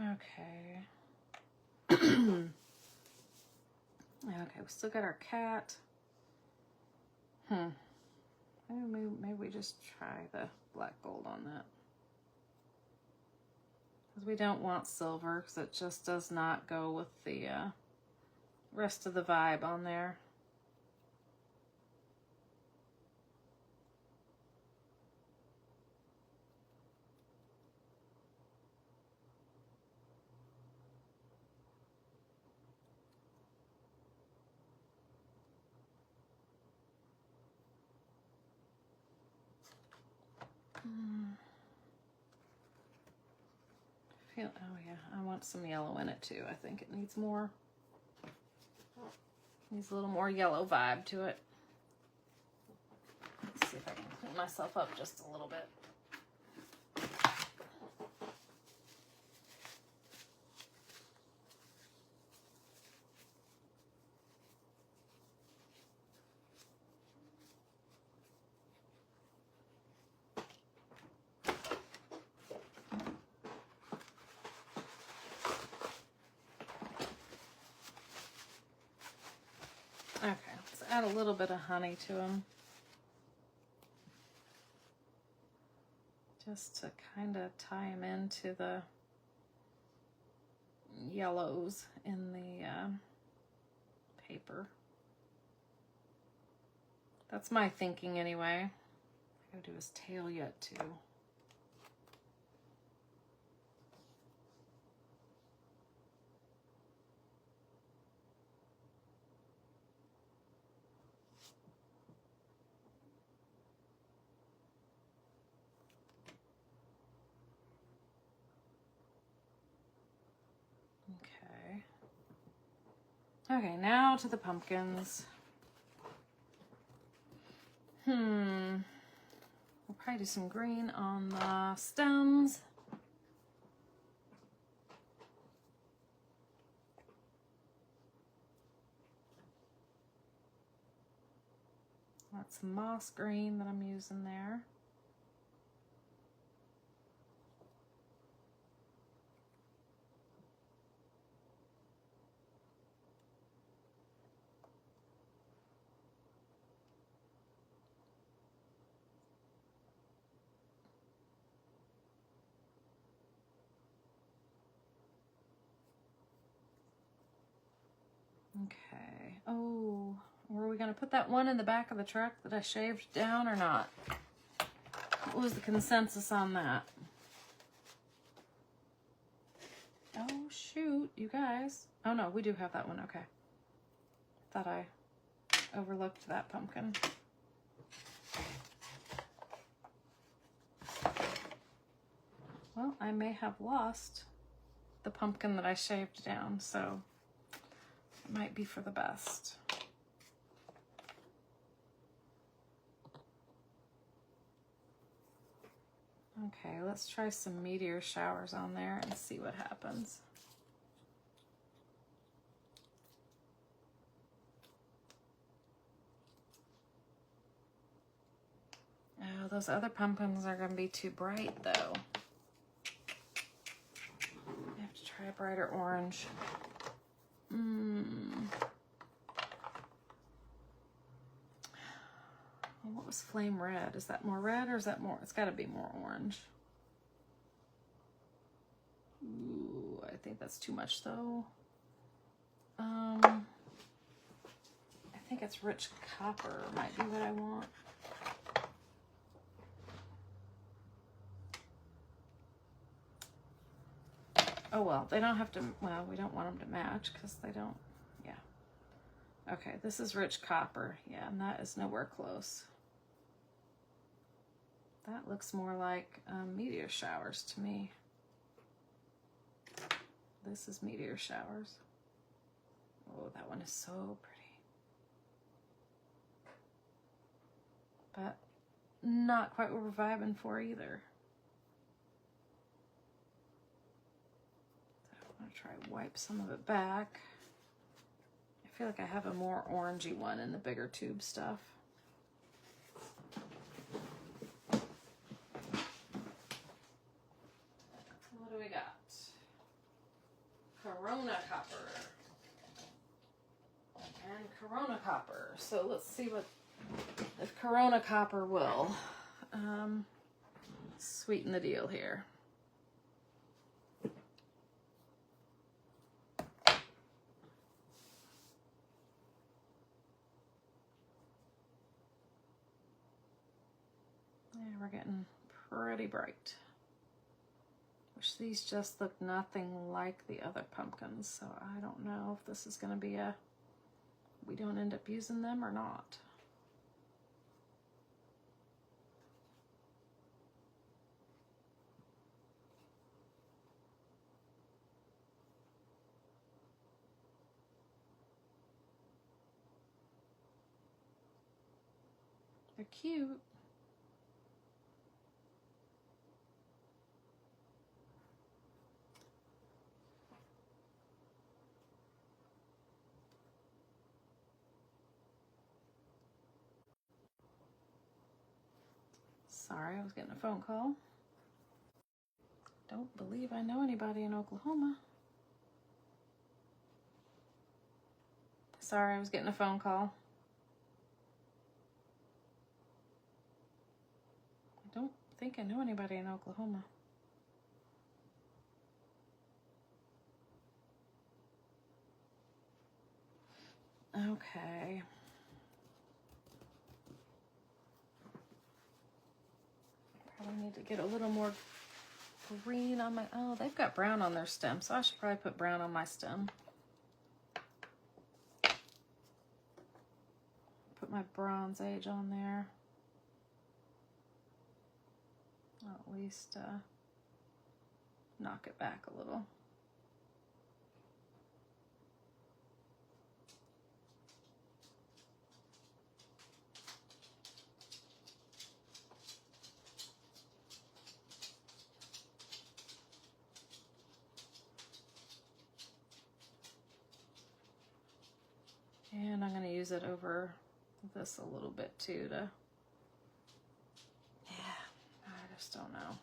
Okay. Okay, we still got our cat. Maybe we just try the black gold on that. Because we don't want silver, because it just does not go with the rest of the vibe on there. Oh yeah, I want some yellow in it too. I think it needs more. Needs a little more yellow vibe to it. Let's see if I can clean myself up just a little bit. Okay, let's add a little bit of honey to them. Just to kind of tie them into the yellows in the paper. That's my thinking anyway. I gotta do his tail yet too. Okay, now to the pumpkins. We'll probably do some green on the stems. That's moss green that I'm using there. Okay. Oh, were we going to put that one in the back of the truck that I shaved down or not? What was the consensus on that? Oh, shoot, you guys. Oh, no, we do have that one. Okay. Thought I overlooked that pumpkin. Well, I may have lost the pumpkin that I shaved down, so it might be for the best. Okay, let's try some meteor showers on there and see what happens. Oh, those other pumpkins are going to be too bright, though. I have to try a brighter orange. Well, what was flame red? Is that more red or is that more? It's got to be more orange. Ooh, I think that's too much, though. I think it's rich copper might be what I want. Oh, well, they don't have to, well, we don't want them to match because they don't, yeah. Okay, this is rich copper. Yeah, and that is nowhere close. That looks more like meteor showers to me. This is meteor showers. Oh, that one is so pretty. But not quite what we're vibing for either. I'm gonna try to wipe some of it back. I feel like I have a more orangey one in the bigger tube stuff. What do we got? Corona copper. And Corona copper. So let's see what if Corona copper will sweeten the deal here. Yeah, we're getting pretty bright. Wish these just look nothing like the other pumpkins, so I don't know if this is going to be a, we don't end up using them or not. They're cute. Sorry, I was getting a phone call. Don't believe I know anybody in Oklahoma. Sorry, I was getting a phone call. I don't think I know anybody in Oklahoma. Okay. Probably need to get a little more green on my, oh, they've got brown on their stem, so I should probably put brown on my stem. Put my Bronze Age on there. I'll at least knock it back a little. And I'm going to use it over this a little bit too to, yeah, I just don't know.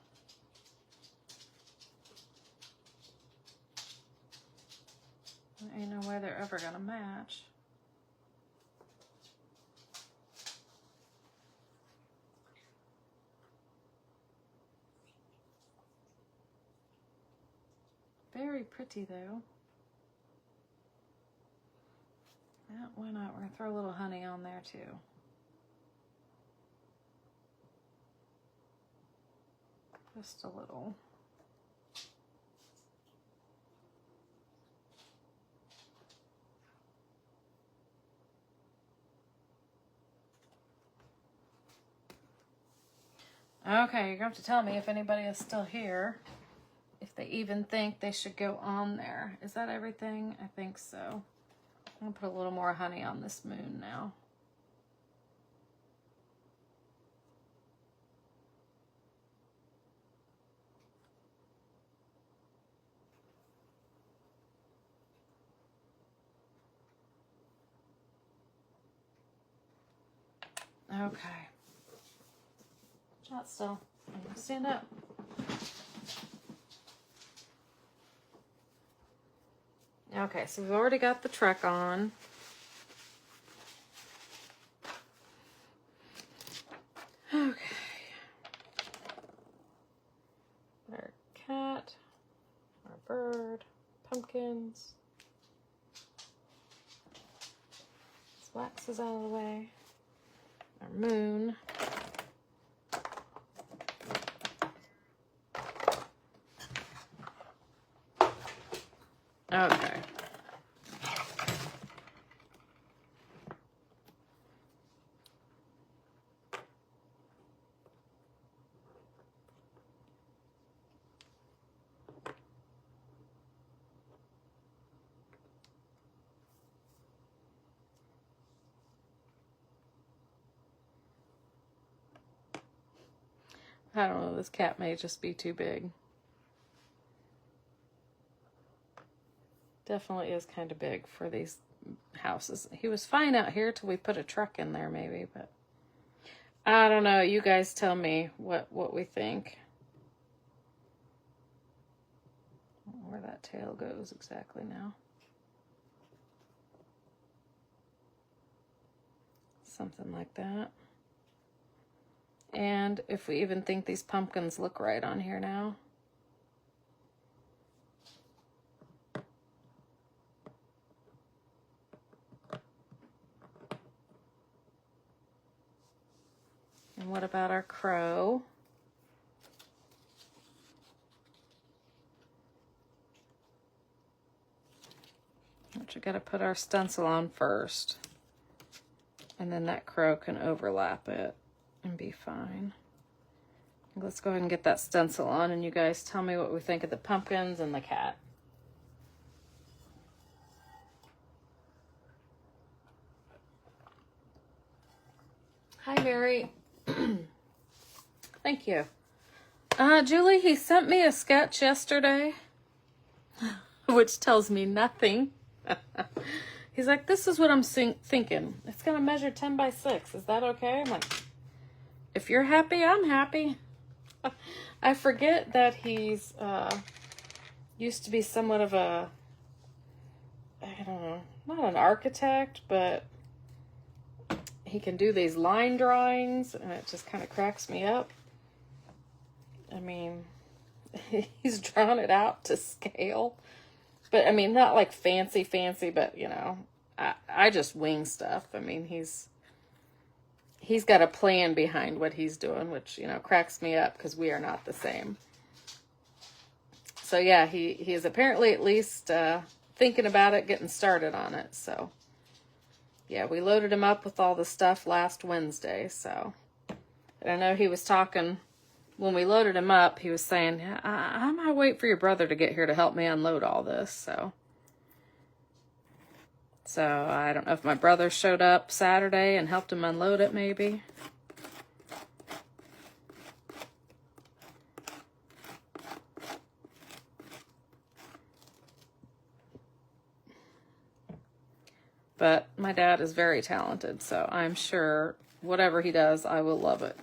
There ain't no way they're ever going to match. Very pretty though. Yeah, why not? We're going to throw a little honey on there too. Just a little. Okay, you're going to have to tell me if anybody is still here. If they even think they should go on there. Is that everything? I think so. I'm going to put a little more honey on this moon now. Okay. Shot still. I'm going to stand up. Okay, so we've already got the truck on. Okay. Our cat, our bird, pumpkins. This wax is out of the way. Our moon. Okay. I don't know, this cat may just be too big. Definitely is kind of big for these houses. He was fine out here till we put a truck in there maybe, but I don't know. You guys tell me what we think. I don't know where that tail goes exactly now. Something like that. And if we even think these pumpkins look right on here now. And what about our crow? Which we gotta put our stencil on first. And then that crow can overlap it and be fine. Let's go ahead and get that stencil on, and you guys tell me what we think of the pumpkins and the cat. Hi, Mary. Thank you. Julie, he sent me a sketch yesterday, which tells me nothing. He's like, this is what I'm thinking. It's going to measure 10 by 6. Is that okay? I'm like, if you're happy, I'm happy. I forget that he's used to be somewhat of a, I don't know, not an architect, but he can do these line drawings, and it just kind of cracks me up. I mean, he's drawn it out to scale. But, I mean, not like fancy, but, you know, I just wing stuff. I mean, he's got a plan behind what he's doing, which, you know, cracks me up because we are not the same. So, yeah, he is apparently at least thinking about it, getting started on it. So, yeah, we loaded him up with all the stuff last Wednesday. So, and I know he was talking, when we loaded him up, he was saying, I might wait for your brother to get here to help me unload all this. So I don't know if my brother showed up Saturday and helped him unload it, maybe. But my dad is very talented, so I'm sure whatever he does, I will love it.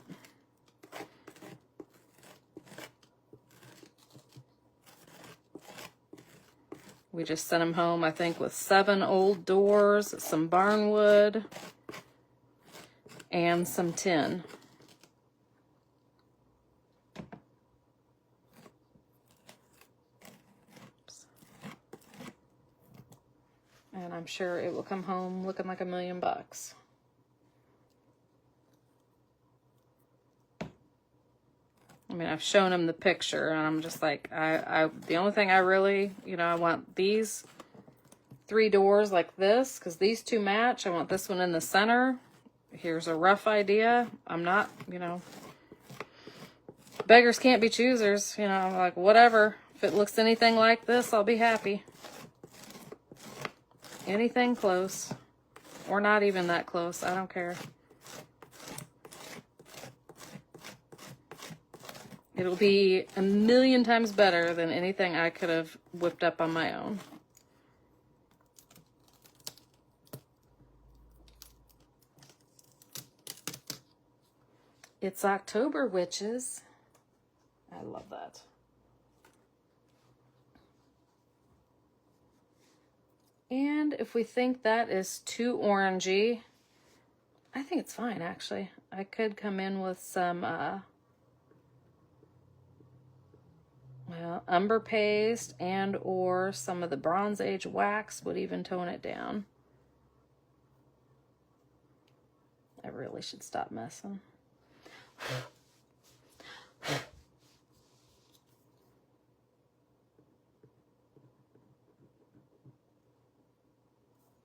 We just sent him home, I think, with 7 old doors, some barnwood, and some tin. Oops. And I'm sure it will come home looking like $1 million. I mean, I've shown him the picture, and I'm just like, the only thing I really, you know, I want these 3 doors like this, because these 2 match. I want this one in the center. Here's a rough idea. I'm not, you know, beggars can't be choosers. You know, I'm like, whatever. If it looks anything like this, I'll be happy. Anything close. Or not even that close. I don't care. It'll be a million times better than anything I could have whipped up on my own. It's October, witches. I love that. And if we think that is too orangey, I think it's fine, actually. I could come in with some, well, umber paste and or some of the Bronze Age wax would even tone it down. I really should stop messing.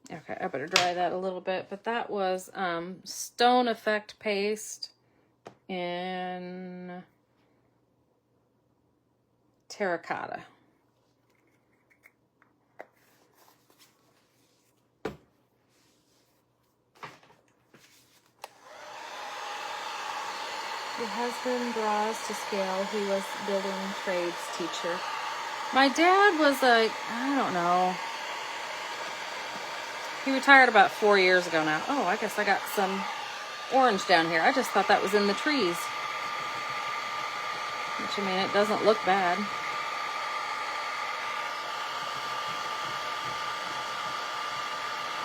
Okay, I better dry that a little bit. But that was Stone Effect paste in terracotta. Your husband draws to scale. He was building trades teacher. My dad was I don't know. He retired about 4 years ago now. Oh, I guess I got some orange down here. I just thought that was in the trees. Which, I mean, it doesn't look bad.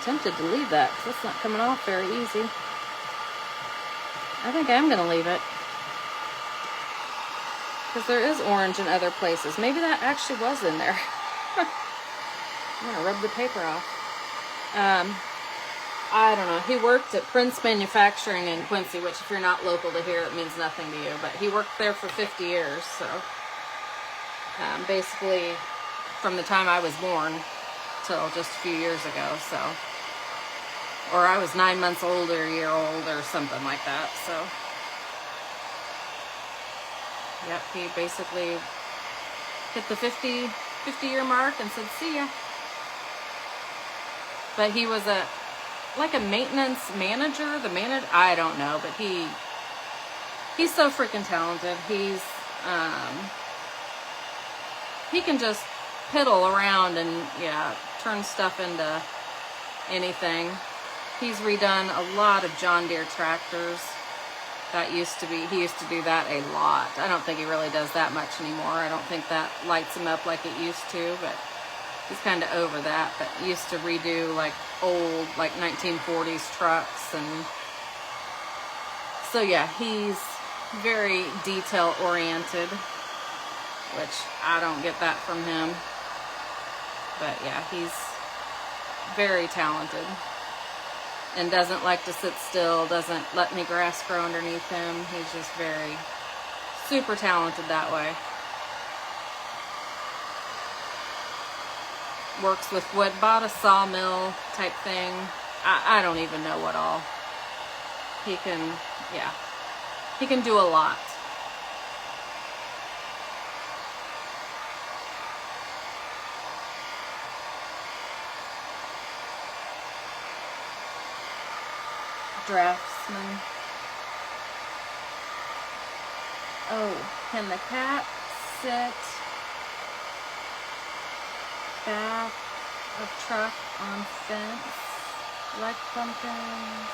Tempted to leave that because it's not coming off very easy. I think I'm going to leave it. Because there is orange in other places. Maybe that actually was in there. I'm going to rub the paper off. I don't know. He worked at Prince Manufacturing in Quincy, which if you're not local to here, it means nothing to you. But he worked there for 50 years. So basically from the time I was born till just a few years ago. So, or I was 9 months old or a year old or something like that. So, yep, he basically hit the 50-year mark and said, see ya. But he was like a maintenance manager, I don't know, but he's so freaking talented. He can just piddle around and, yeah, turn stuff into anything. He's redone a lot of John Deere tractors. He used to do that a lot. I don't think he really does that much anymore. I don't think that lights him up like it used to, but he's kind of over that. But he used to redo like old, like 1940s trucks. And so, yeah, he's very detail oriented, which I don't get that from him. But yeah, he's very talented and doesn't like to sit still, doesn't let any grass grow underneath him. He's just very super talented that way. Works with wood, bought a sawmill type thing. I don't even know what all. He can do a lot. Draftsman. Oh, can the cat sit back of truck on fence like pumpkins?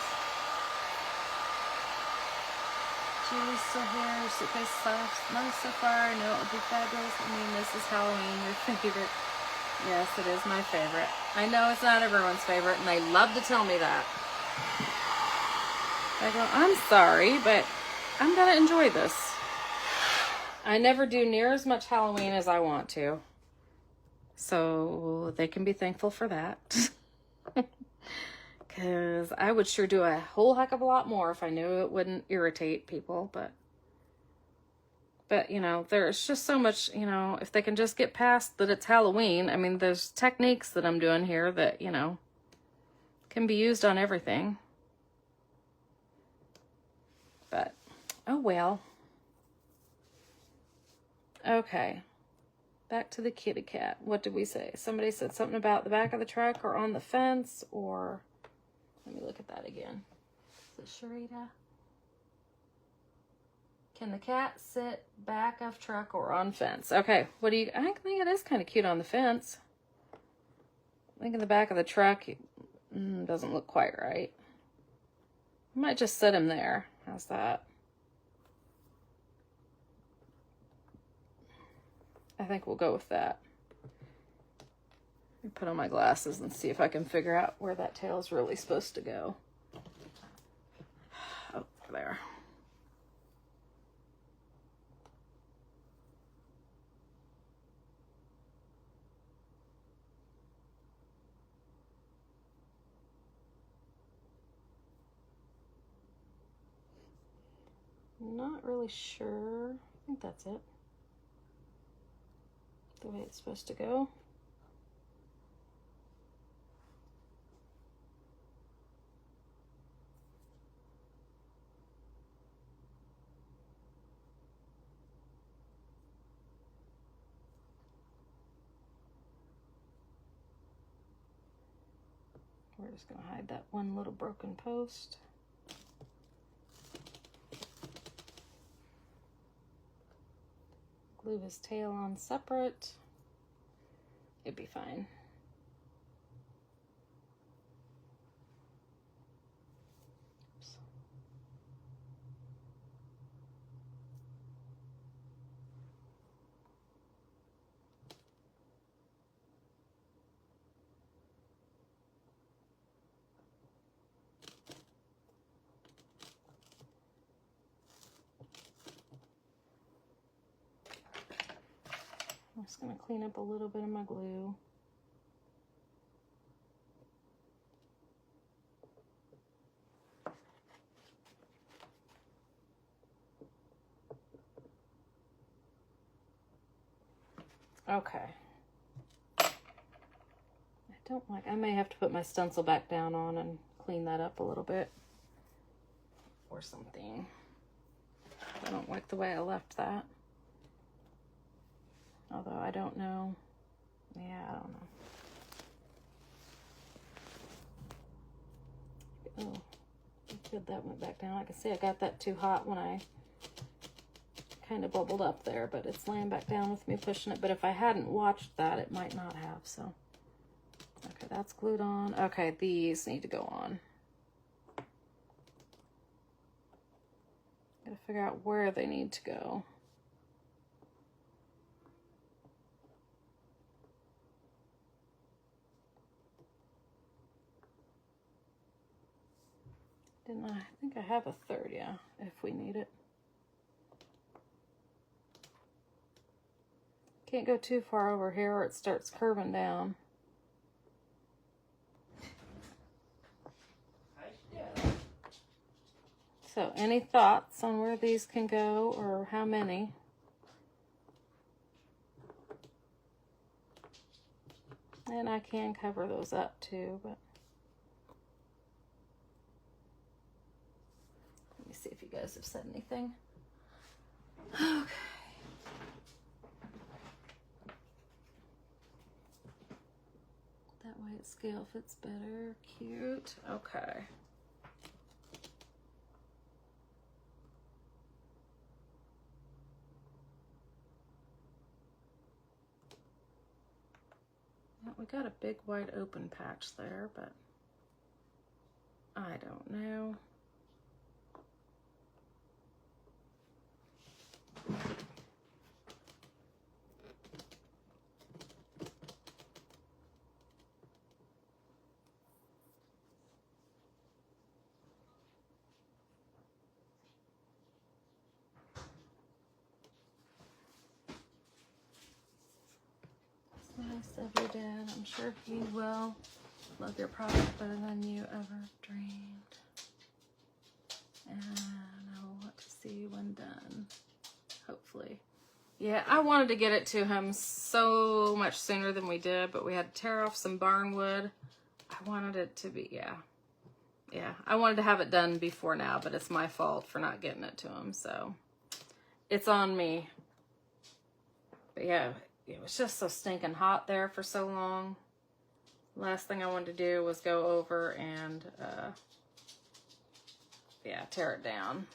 Julie's still here. Suitcase soft. Not so far. No, it would be fabulous. I mean, this is Halloween. Your favorite. Yes, it is my favorite. I know it's not everyone's favorite, and they love to tell me that. I go, I'm sorry, but I'm going to enjoy this. I never do near as much Halloween as I want to. So they can be thankful for that. Because I would sure do a whole heck of a lot more if I knew it wouldn't irritate people. But you know, there's just so much, you know, if they can just get past that it's Halloween. I mean, there's techniques that I'm doing here that, you know, can be used on everything. But, oh well. Okay. Back to the kitty cat. What did we say? Somebody said something about the back of the truck or on the fence, or let me look at that again. Is it Sharita? Can the cat sit back of truck or on fence? Okay, what do you, I think it is kind of cute on the fence. I think in the back of the truck, doesn't look quite right. I might just sit him there. How's that? I think we'll go with that. Let me put on my glasses and see if I can figure out where that tail is really supposed to go. Oh, there. I'm not really sure. I think that's it. The way it's supposed to go. We're just going to hide that one little broken post. Glue his tail on separate. It'd be fine. Oops. I'm just going to clean up a little bit of my glue. Okay. I may have to put my stencil back down on and clean that up a little bit or something. I don't like the way I left that. Although I don't know. Yeah, I don't know. Oh, good, that went back down. Like I say, I got that too hot when I kind of bubbled up there, but it's laying back down with me pushing it. But if I hadn't watched that, it might not have, so. Okay, that's glued on. Okay, these need to go on. Gotta figure out where they need to go. I think I have a third, yeah, if we need it. Can't go too far over here or it starts curving down. So any thoughts on where these can go or how many? And I can cover those up too, but let me see if you guys have said anything. Okay. That way it scale fits better. Cute. Okay. We got a big wide open patch there, but I don't know. Nice of you, Dad. I'm sure he will love your product better than you ever dreamed. And I will want to see you when done. Hopefully. Yeah, I wanted to get it to him so much sooner than we did, but we had to tear off some barn wood. I wanted it to be, yeah. I wanted to have it done before now, but it's my fault for not getting it to him, so it's on me. But yeah, it was just so stinking hot there for so long. Last thing I wanted to do was go over and, yeah, tear it down.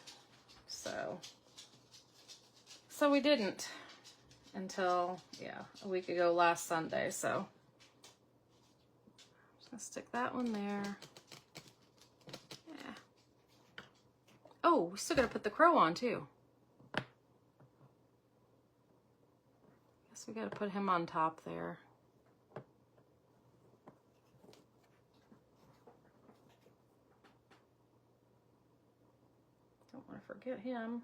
So we didn't until, yeah, a week ago last Sunday. So I'm just gonna stick that one there. Yeah. Oh, we still gotta put the crow on too. Guess we gotta put him on top there. Don't want to forget him.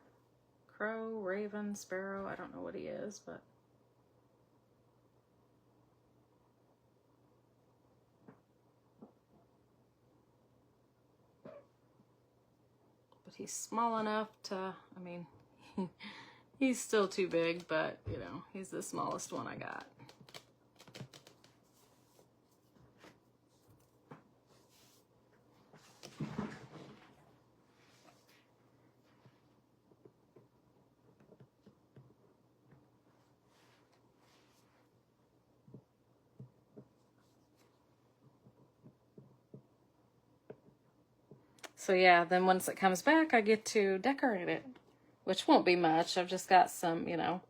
Crow, raven, sparrow, I don't know what he is, but he's small enough to, I mean, he's still too big, but you know, he's the smallest one I got. So yeah, then once it comes back, I get to decorate it, which won't be much. I've just got some, you know,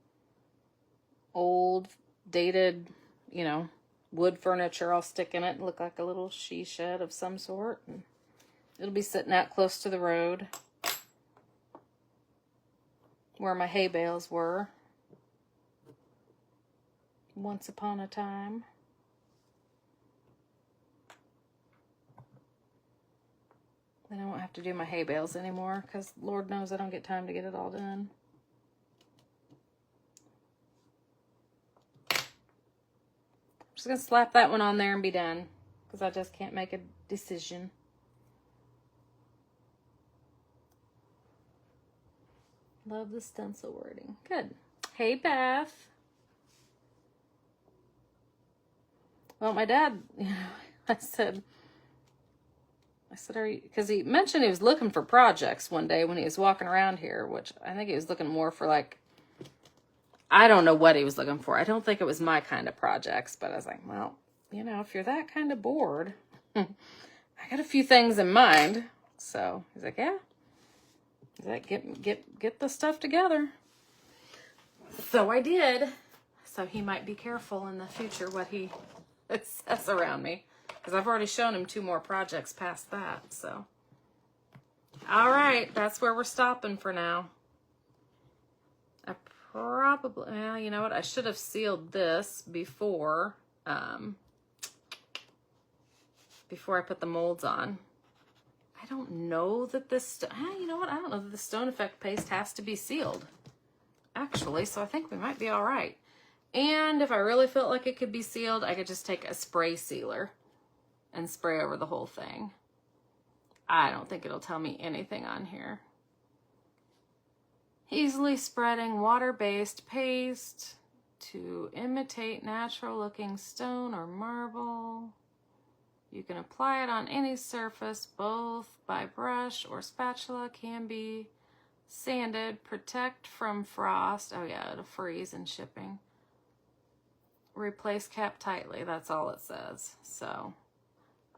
old, dated, you know, wood furniture I'll stick in it and look like a little she shed of some sort. And it'll be sitting out close to the road where my hay bales were once upon a time. Then I won't have to do my hay bales anymore because Lord knows I don't get time to get it all done. I'm just going to slap that one on there and be done because I just can't make a decision. Love the stencil wording. Good. Hey, Beth. Well, my dad, you know, I said, are you, because he mentioned he was looking for projects one day when he was walking around here, which I think he was looking more for like, I don't know what he was looking for. I don't think it was my kind of projects, but I was like, well, you know, if you're that kind of bored, I got a few things in mind. So he's like, yeah. He's like, get the stuff together. So I did. So he might be careful in the future what he says around me. Because I've already shown him 2 more projects past that, so. All right, that's where we're stopping for now. I probably, well, you know what? I should have sealed this before I put the molds on. I don't know that this, you know what? I don't know that the stone effect paste has to be sealed, actually, so I think we might be all right. And if I really felt like it could be sealed, I could just take a spray sealer and spray over the whole thing. I don't think it'll tell me anything on here. Easily spreading water-based paste to imitate natural-looking stone or marble. You can apply it on any surface, both by brush or spatula. Can be sanded. Protect from frost. Oh yeah, it'll freeze in shipping. Replace cap tightly. That's all it says. So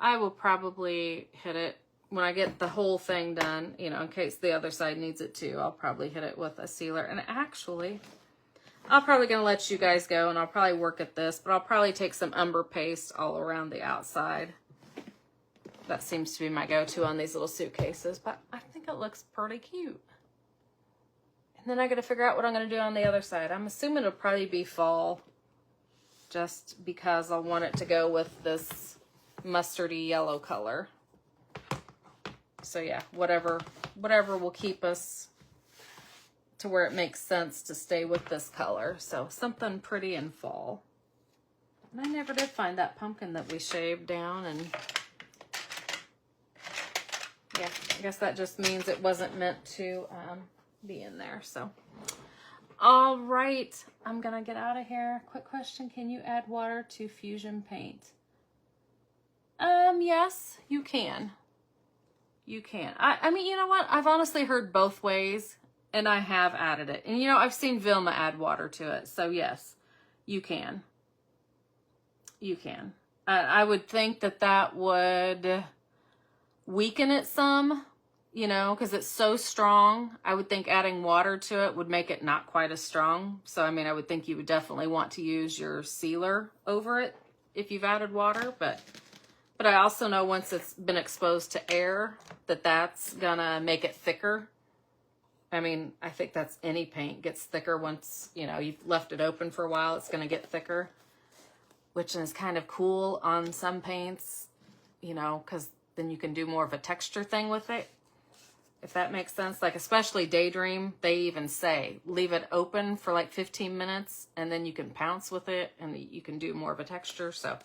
I will probably hit it when I get the whole thing done, you know, in case the other side needs it too. I'll probably hit it with a sealer. And actually, I'm probably going to let you guys go and I'll probably work at this, but I'll probably take some umber paste all around the outside. That seems to be my go-to on these little suitcases, but I think it looks pretty cute. And then I got to figure out what I'm going to do on the other side. I'm assuming it'll probably be fall just because I want it to go with this mustardy yellow color. So yeah, whatever will keep us to where it makes sense to stay with this color. So something pretty in fall. And I never did find that pumpkin that we shaved down, and yeah, I guess that just means it wasn't meant to be in there. So all right, I'm gonna get out of here. Quick question, can you add water to fusion paint? Yes, you can. You can. I mean, you know what? I've honestly heard both ways, and I have added it. And, you know, I've seen Vilma add water to it. So, yes, you can. You can. I would think that that would weaken it some, you know, because it's so strong. I would think adding water to it would make it not quite as strong. So, I mean, I would think you would definitely want to use your sealer over it if you've added water. But I also know once it's been exposed to air that that's gonna make it thicker. I mean, I think that's any paint gets thicker once, you know, you've left it open for a while, it's gonna get thicker, which is kind of cool on some paints, you know, because then you can do more of a texture thing with it, if that makes sense. Like, especially Daydream, they even say, leave it open for like 15 minutes, and then you can pounce with it, and you can do more of a texture. So,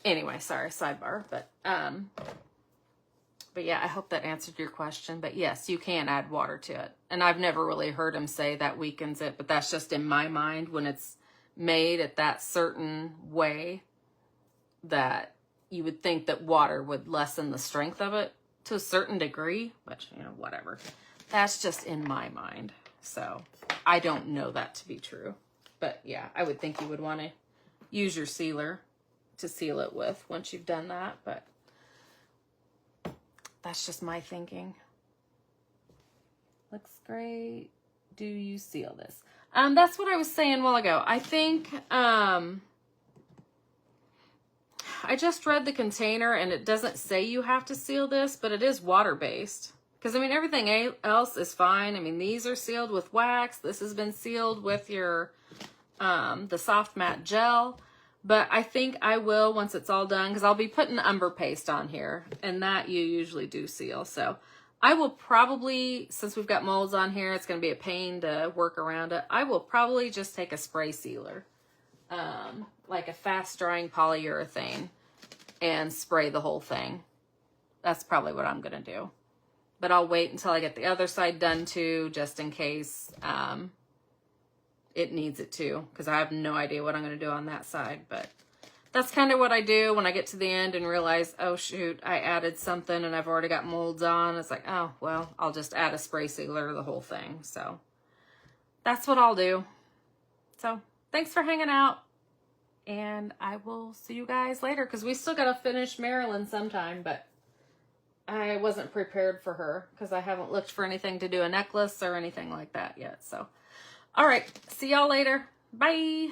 anyway, sorry, sidebar, but yeah, I hope that answered your question. But yes, you can add water to it. And I've never really heard him say that weakens it, but that's just in my mind when it's made at that certain way, that you would think that water would lessen the strength of it to a certain degree, but you know, whatever. That's just in my mind. So I don't know that to be true. But yeah, I would think you would want to use your sealer to seal it with once you've done that, but that's just my thinking. Looks great. Do you seal this? That's what I was saying a while ago. I think I just read the container and it doesn't say you have to seal this, but it is water-based. Because, I mean, everything else is fine. I mean, these are sealed with wax. This has been sealed with your the soft matte gel. But I think I will once it's all done, because I'll be putting umber paste on here, and that you usually do seal. So I will probably, since we've got molds on here, it's going to be a pain to work around it. I will probably just take a spray sealer, like a fast drying polyurethane, and spray the whole thing. That's probably what I'm going to do. But I'll wait until I get the other side done too, just in case it needs it too, because I have no idea what I'm going to do on that side. But that's kind of what I do when I get to the end and realize, oh shoot, I added something and I've already got molds on. It's like, oh, well, I'll just add a spray sealer to the whole thing. So that's what I'll do. So thanks for hanging out, and I will see you guys later, because we still got to finish Marilyn sometime, but I wasn't prepared for her because I haven't looked for anything to do a necklace or anything like that yet. So, all right. See y'all later. Bye.